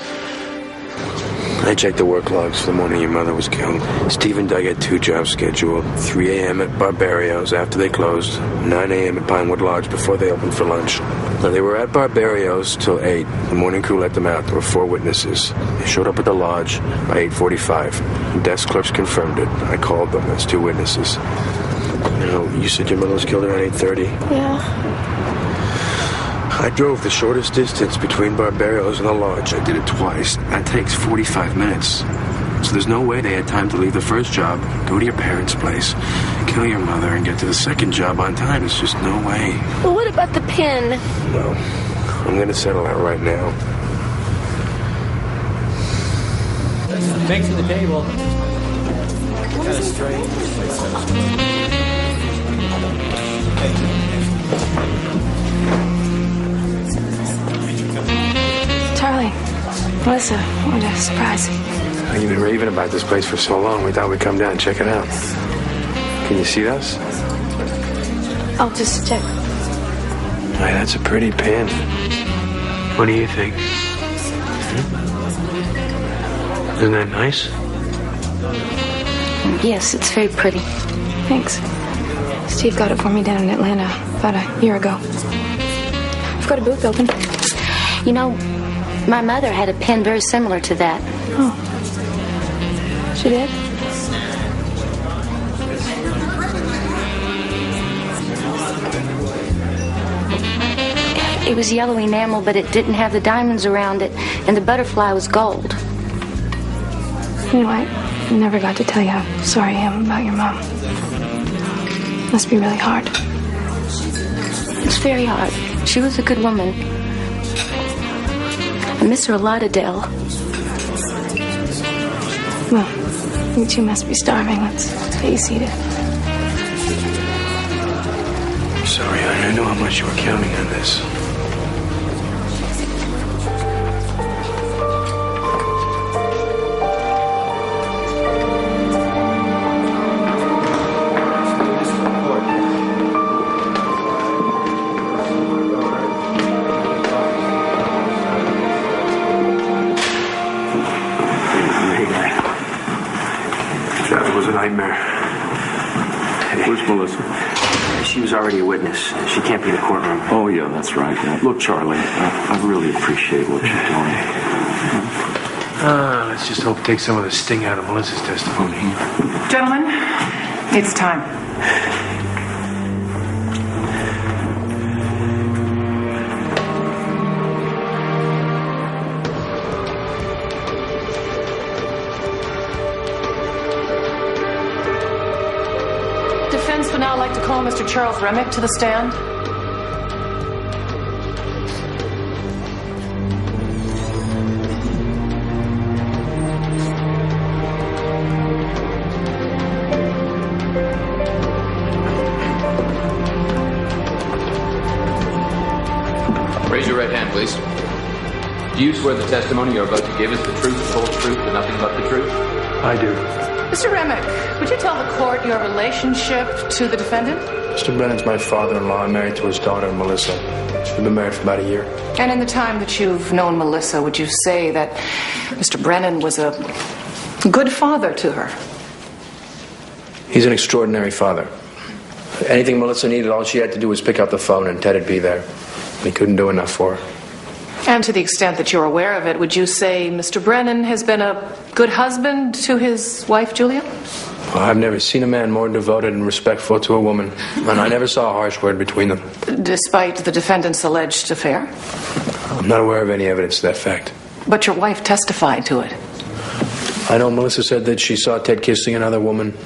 I checked the work logs the morning your mother was killed. Steve and Doug had 2 jobs scheduled. 3 a.m. at Barbarios after they closed. 9 a.m. at Pinewood Lodge before they opened for lunch. Now, they were at Barbarios till 8. The morning crew let them out. There were 4 witnesses. They showed up at the lodge by 8:45. The desk clerks confirmed it. I called them as 2 witnesses. You said your mother was killed around 8:30? Yeah. I drove the shortest distance between Barbarios and the lodge. I did it twice. That takes 45 minutes. So there's no way they had time to leave the first job, go to your parents' place, kill your mother, and get to the second job on time. There's just no way. Well, what about the pin? No. I'm going to settle that right now. Thanks for the table. Kind of strange. Charlie, Melissa, what a surprise. You've been raving about this place for so long, we thought we'd come down and check it out. Can you see us? I'll just check. Hey, that's a pretty pin. What do you think? Isn't that nice? Yes, it's very pretty. Thanks. Steve got it for me down in Atlanta about a year ago. I've got a boot building. You know, my mother had a pin very similar to that. Oh. She did? It was yellow enamel, but it didn't have the diamonds around it, and the butterfly was gold. You know, I never got to tell you how sorry I am about your mom. Must be really hard. It's very hard. She was a good woman. I miss her a lot, Adele. Well, you two must be starving. Let's get you seated. I'm sorry, honey. I know how much you were counting on this. Where's Melissa? She was already a witness. She can't be in the courtroom. Oh, yeah, that's right. Look, Charlie, I really appreciate what you're doing. Let's just hope it takes some of the sting out of Melissa's testimony. Gentlemen, it's time. Defense would now like to call Mr. Charles Remick to the stand. Raise your right hand, please. Do you swear the testimony you're about to give is the truth, the whole truth, and nothing but the truth? I do. Mr. Remick, would you tell the court your relationship to the defendant? Mr. Brennan's my father-in-law. I'm married to his daughter, Melissa. We've been married for about a year. And in the time that you've known Melissa, would you say that Mr. Brennan was a good father to her? He's an extraordinary father. Anything Melissa needed, all she had to do was pick up the phone and Ted'd be there. He couldn't do enough for her. And to the extent that you're aware of it, would you say Mr. Brennan has been a good husband to his wife, Julia? Well, I've never seen a man more devoted and respectful to a woman, and I never saw a harsh word between them. Despite the defendant's alleged affair? I'm not aware of any evidence to that fact. But your wife testified to it. I know Melissa said that she saw Ted kissing another woman.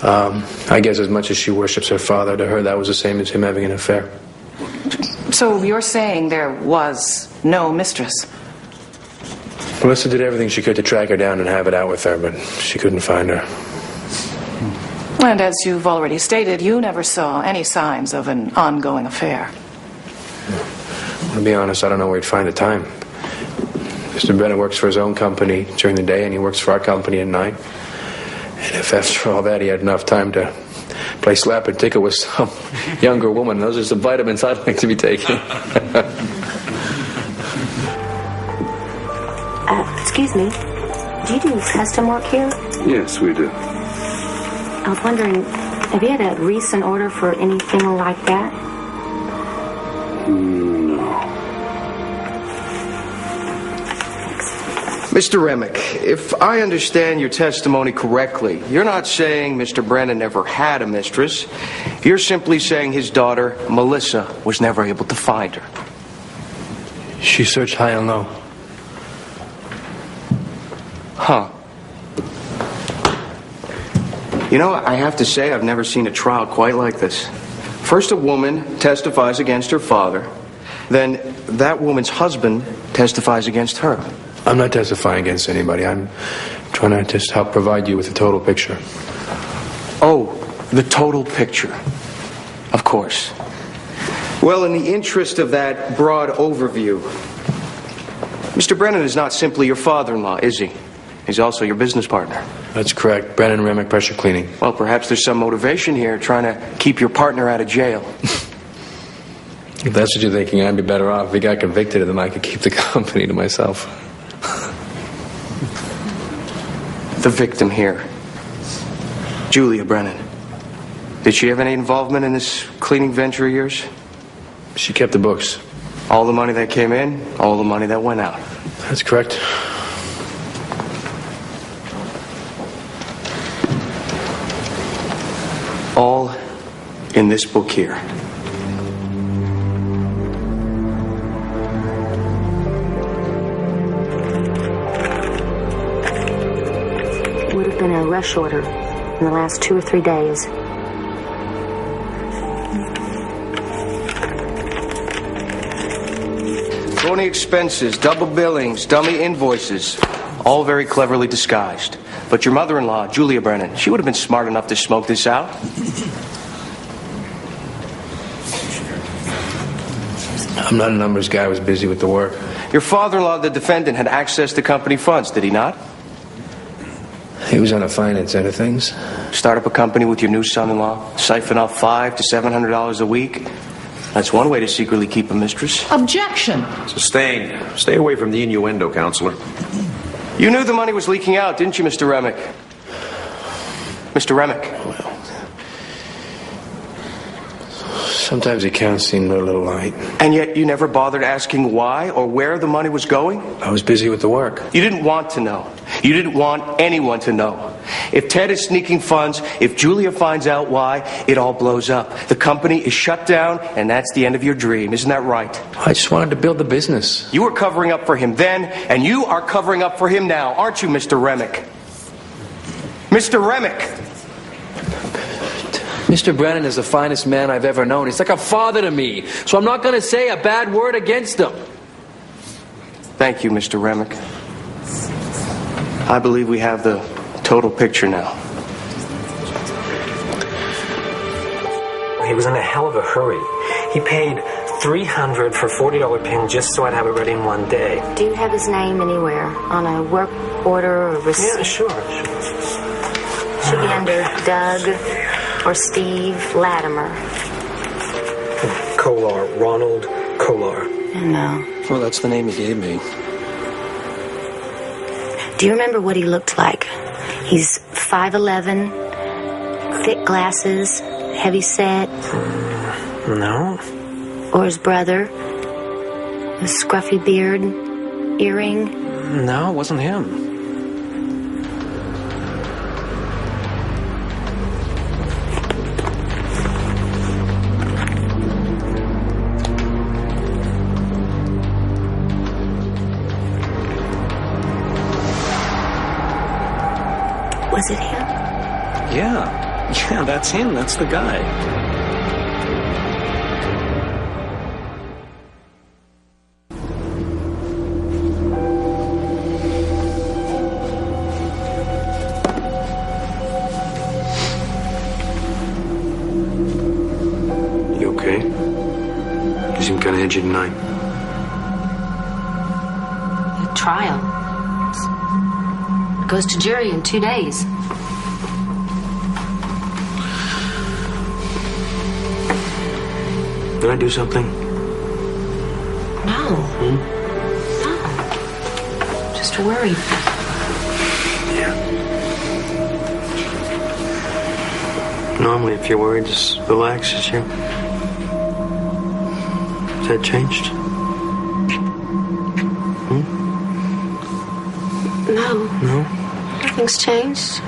I guess as much as she worships her father, to her that was the same as him having an affair. So you're saying there was no mistress? Melissa did everything she could to track her down and have it out with her, but she couldn't find her. And as you've already stated, you never saw any signs of an ongoing affair. To be honest, I don't know where he'd find the time. Mr. Brennan works for his own company during the day, and he works for our company at night. And if after all that he had enough time to play slap and tickle with some younger woman, those are some vitamins I'd like to be taking. Excuse me. Do you do custom work here? Yes, we do. I was wondering, have you had a recent order for anything like that? No. Mr. Remick, if I understand your testimony correctly, you're not saying Mr. Brennan never had a mistress. You're simply saying his daughter, Melissa, was never able to find her. She searched high and low. Huh. You know, I have to say I've never seen a trial quite like this. First, a woman testifies against her father. Then that woman's husband testifies against her. I'm not testifying against anybody. I'm trying to just help provide you with a total picture. Oh, the total picture. Of course. Well, in the interest of that broad overview, Mr. Brennan is not simply your father-in-law, is he? He's also your business partner. That's correct. Brennan Remick Pressure Cleaning. Well, perhaps there's some motivation here trying to keep your partner out of jail. If that's what you're thinking, I'd be better off if he got convicted and then I could keep the company to myself. The victim here, Julia Brennan. Did she have any involvement in this cleaning venture of yours? She kept the books. All the money that came in, all the money that went out. That's correct. All in this book here. It would have been a rush order in the last 2 or 3 days. Phony expenses, double billings, dummy invoices, all very cleverly disguised. But your mother-in-law, Julia Brennan, she would have been smart enough to smoke this out. I'm not a numbers guy. I was busy with the work. Your father-in-law, the defendant, had access to company funds, did he not? He was on the finance end of things. Start up a company with your new son-in-law, siphon off $500 to $700 a week. That's one way to secretly keep a mistress. Objection! Sustained. Stay away from the innuendo, Counselor. You knew the money was leaking out, didn't you, Mr. Remick? Mr. Remick. Well, sometimes accounts seem a little light. And yet you never bothered asking why or where the money was going? I was busy with the work. You didn't want to know. You didn't want anyone to know. If Ted is sneaking funds, if Julia finds out why, it all blows up. The company is shut down, and that's the end of your dream. Isn't that right? I just wanted to build the business. You were covering up for him then, and you are covering up for him now, aren't you, Mr. Remick? Mr. Remick! Mr. Brennan is the finest man I've ever known. He's like a father to me, so I'm not going to say a bad word against him. Thank you, Mr. Remick. I believe we have the total picture now. He was in a hell of a hurry. He paid $300 for $40 pin just so I'd have it ready in one day. Do you have his name anywhere? On a work order or receipt? Yeah, sure. Should be under Doug or Steve Latimer. Kolar. Ronald Kolar. No. Well, that's the name he gave me. Do you remember what he looked like? He's 5'11", thick glasses, heavy set. No. Or his brother, a scruffy beard, earring. No, it wasn't him. Was it him? Yeah, that's him. That's the guy. You okay? You seem kind of edgy tonight. A trial. Goes to jury in 2 days. Did I do something? No. No. Just to worry. Normally, if you're worried, just relaxes you. Has that changed? No. No? Nothing's changed.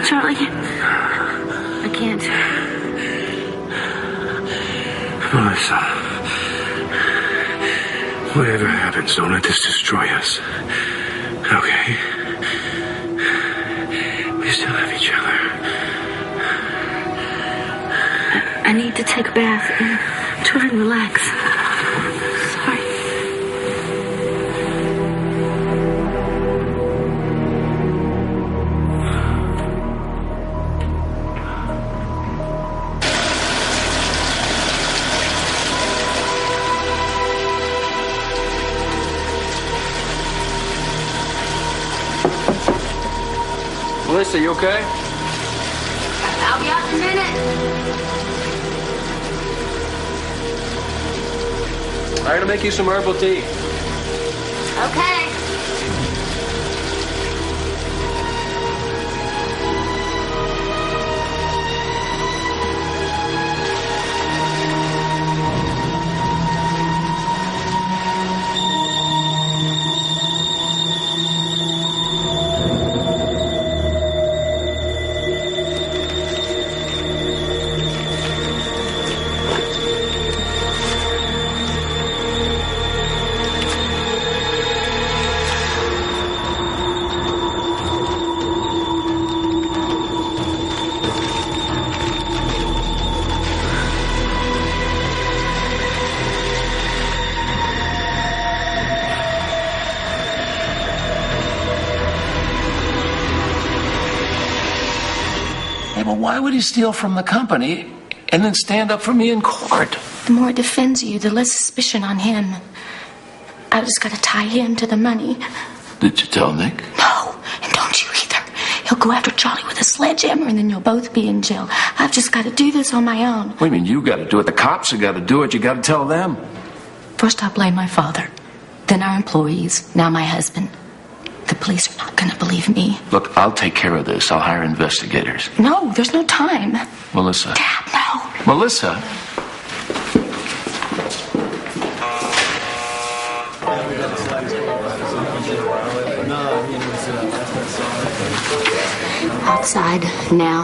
Charlie, I can't. Melissa, whatever happens, don't let this destroy us. Okay? We still have each other. I need to take a bath and try and relax. Sorry. Melissa, you okay? I'll be out in a minute. I'm gonna make you some herbal tea. Okay. Well, why would he steal from the company and then stand up for me in court? The more it defends you, the less suspicion on him. I just gotta tie him to the money. Did you tell Nick? No, and don't you either. He'll go after Charlie with a sledgehammer and then you'll both be in jail. I've just gotta do this on my own. What do you mean you gotta do it? The cops have gotta do it. You gotta tell them. First I blame my father, then our employees, now my husband. The police are not gonna believe me. Look, I'll take care of this. I'll hire investigators. No, there's no time. Melissa. Dad, no. Melissa. Outside now,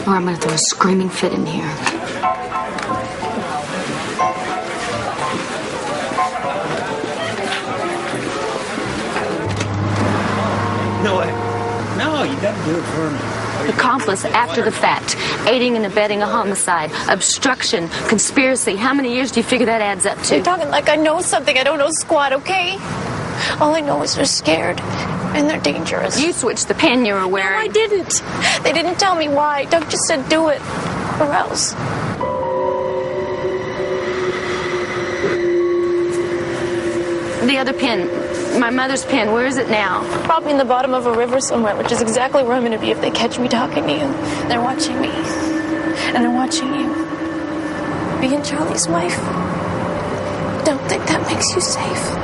or I'm gonna throw a screaming fit in here. No way. No, you gotta do it for me. Accomplice after the fact, aiding and abetting a homicide, obstruction, conspiracy. How many years do you figure that adds up to? You're talking like I know something. I don't know squat, okay? All I know is they're scared and they're dangerous. You switched the pen you were wearing. No, I didn't. They didn't tell me why. Doug just said do it, or else. The other pen, my mother's pen, where is it now? Probably in the bottom of a river somewhere, which is exactly where I'm going to be if they catch me talking to you. They're watching me. And they're watching you. Being Charlie's wife. Don't think that makes you safe.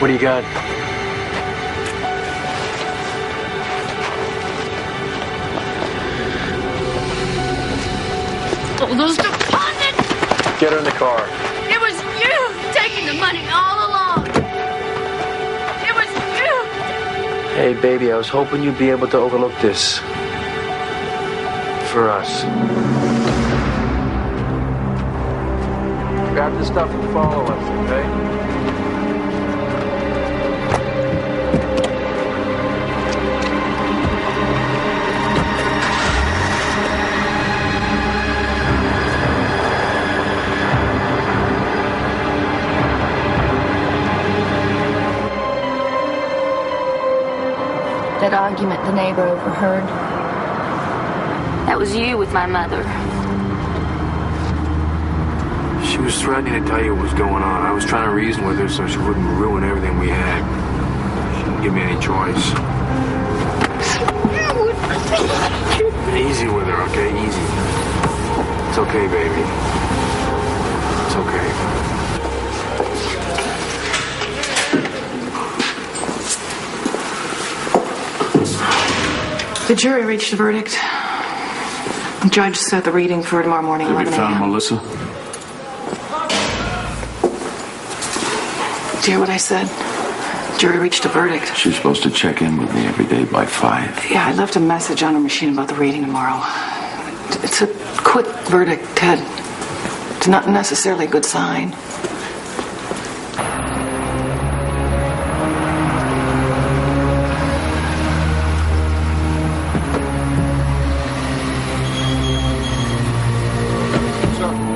What do you got? Oh, those deposits! Get her in the car. It was you taking the money all along. It was you. Hey, baby, I was hoping you'd be able to overlook this. For us. Grab the stuff and follow us, okay? That argument the neighbor overheard. That was you with my mother. She was threatening to tell you what was going on. I was trying to reason with her so she wouldn't ruin everything we had. She didn't give me any choice. Easy with her, okay? Easy. It's okay, baby. It's okay. The jury reached a verdict. The judge set the reading for tomorrow morning, 11 Have you found a.m. Melissa? Do you hear what I said? Jury reached a verdict. She's supposed to check in with me every day by 5. Yeah, I left a message on her machine about the reading tomorrow. It's a quick verdict, Ted. It's not necessarily a good sign.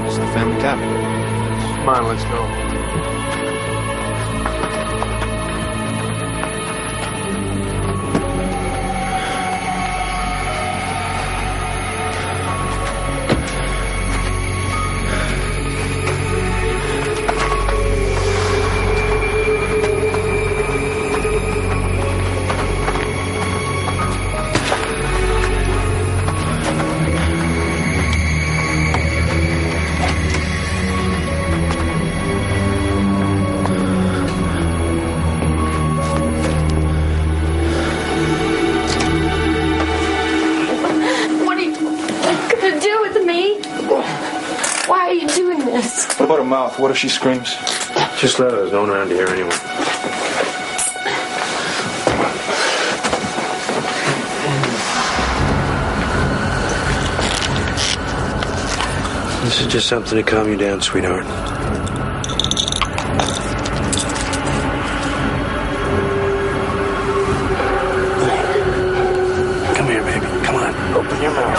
It's the family cabin. Come on, let's go. What are you gonna do with me? Why are you doing this? What about her mouth? What if she screams? Just let her. There's no one around to hear anyway. This is just something to calm you down, sweetheart. Come here, baby. Come on. Open your mouth.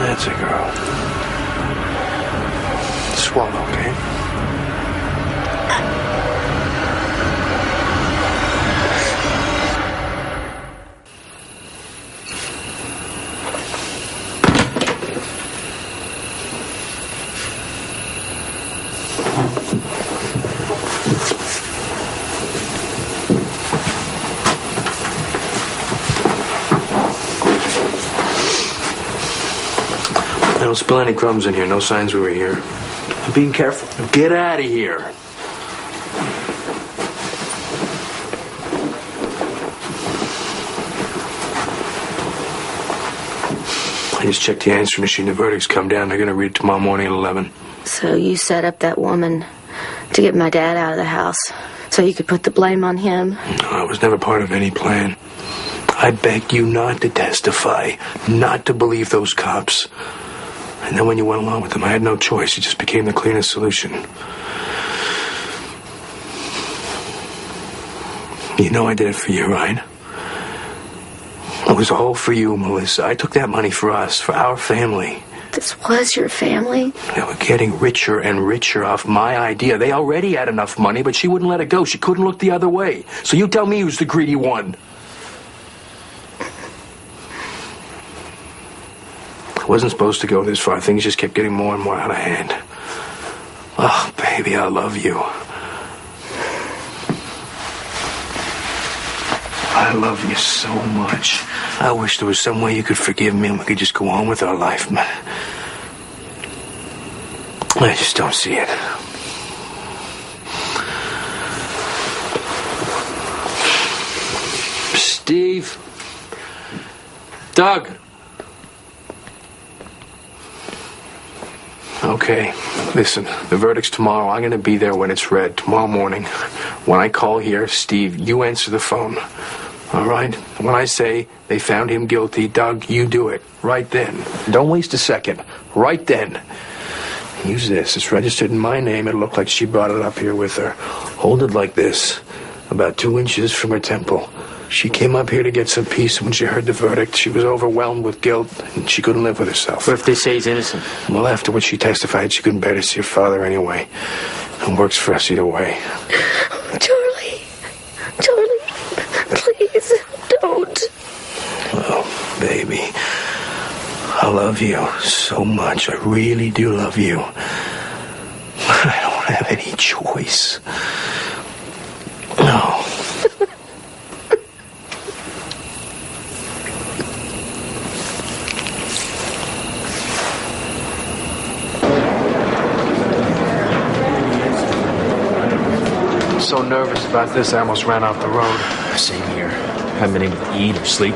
That's a girl. Swallow, okay? Don't spill any crumbs in here. No signs we were here. I'm being careful. Get out of here. I just checked the answer machine. The verdict's come down. They're going to read it tomorrow morning at 11. So you set up that woman to get my dad out of the house so you could put the blame on him? No, it was never part of any plan. I begged you not to testify, not to believe those cops. And then when you went along with them, I had no choice. It just became the cleanest solution. You know I did it for you, right? It was all for you, Melissa. I took that money for us, for our family. This was your family? They were getting richer and richer off my idea. They already had enough money, but she wouldn't let it go. She couldn't look the other way. So you tell me who's the greedy one. It wasn't supposed to go this far. Things just kept getting more and more out of hand. Oh, baby, I love you. I love you so much. I wish there was some way you could forgive me and we could just go on with our life, man. I just don't see it. Steve. Doug. Okay, listen, the verdict's tomorrow. I'm going to be there when it's read, tomorrow morning. When I call here, Steve, you answer the phone. All right? When I say they found him guilty, Doug, you do it. Right then. Don't waste a second. Right then. Use this. It's registered in my name. It'll look like she brought it up here with her. Hold it like this, about 2 inches from her temple. She came up here to get some peace. When she heard the verdict, she was overwhelmed with guilt, and she couldn't live with herself. What if they say he's innocent? Well, after what she testified, she couldn't bear to see her father anyway. It works for us either way. Charlie, please, don't. Oh, baby. I love you so much. I really do love you. I don't have any choice. No. So nervous about this, I almost ran off the road. Same here. Haven't been able to eat or sleep.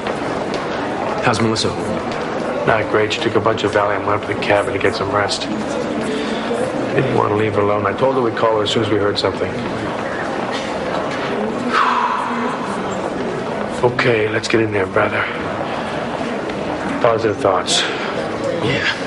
How's Melissa? Not great. She took a bunch of Valium and went up to the cabin to get some rest. Didn't want to leave her alone. I told her we'd call her as soon as we heard something. Okay, let's get in there, brother. Positive thoughts. Yeah.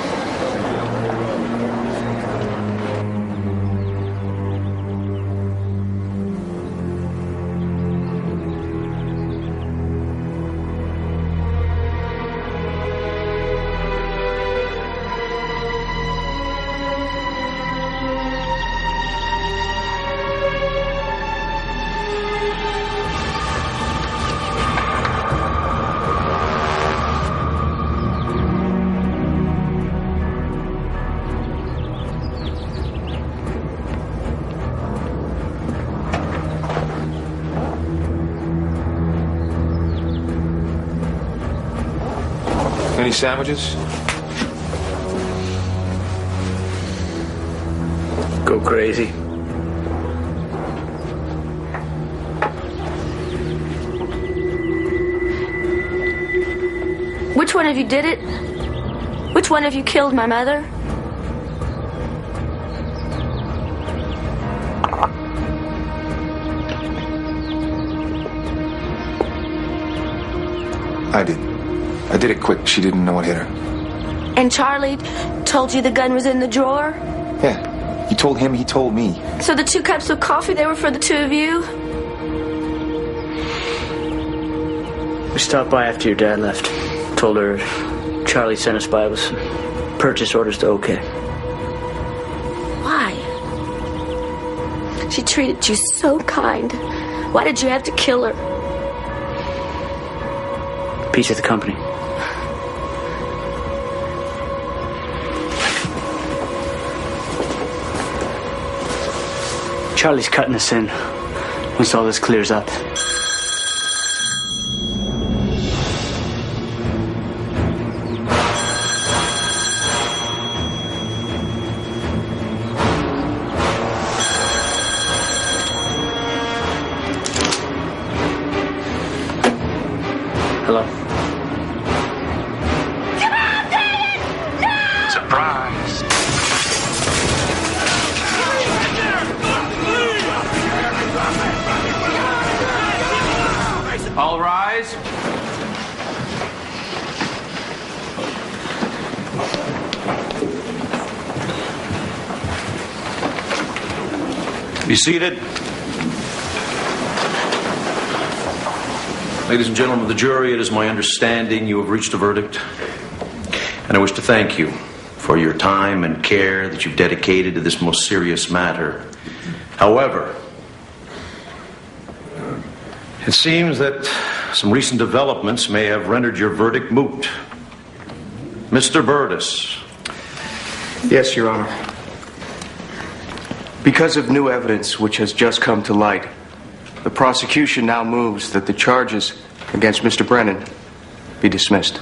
Any sandwiches? Go crazy. Which one of you did it? Which one of you killed my mother? I did. I did it quick. She didn't know what hit her. And Charlie told you the gun was in the drawer? Yeah. You told him, he told me. So the 2 cups of coffee, they were for the 2 of you? We stopped by after your dad left. Told her Charlie sent us by with some purchase orders to OK. Why? She treated you so kind. Why did you have to kill her? Piece of the company. Charlie's cutting us in once all this clears up. Hello? Surprise. All rise. Be seated. Ladies and gentlemen of the jury, it is my understanding you have reached a verdict. And I wish to thank you for your time and care that you've dedicated to this most serious matter. However, it seems that some recent developments may have rendered your verdict moot. Mr. Burtis. Yes, Your Honor. Because of new evidence which has just come to light, the prosecution now moves that the charges against Mr. Brennan be dismissed.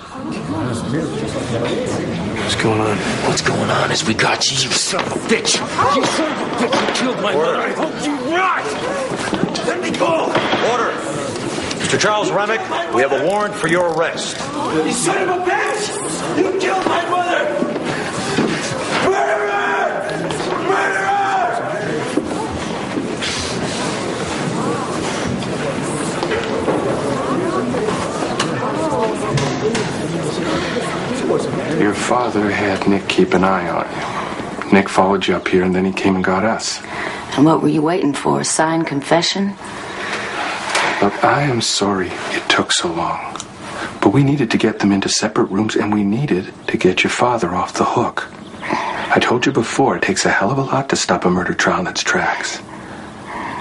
What's going on? What's going on is we got you, you son of a bitch. You son of a bitch, you killed my mother. I hope you rot. Let me go. Order. Mr. Mr. Charles Remick, we have a warrant for your arrest. You son of a bitch! You killed my mother! Murderer! Murderer! Your father had Nick keep an eye on you. Nick followed you up here, and then he came and got us. And what were you waiting for? A signed confession? Look, I am sorry it took so long. But we needed to get them into separate rooms, and we needed to get your father off the hook. I told you before, it takes a hell of a lot to stop a murder trial in its tracks.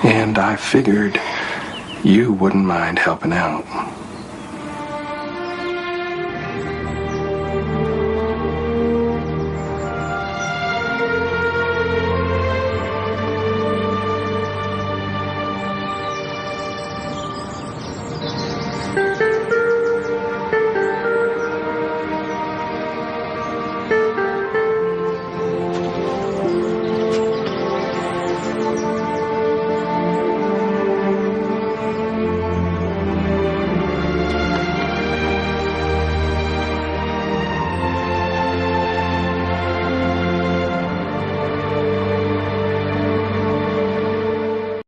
And I figured you wouldn't mind helping out.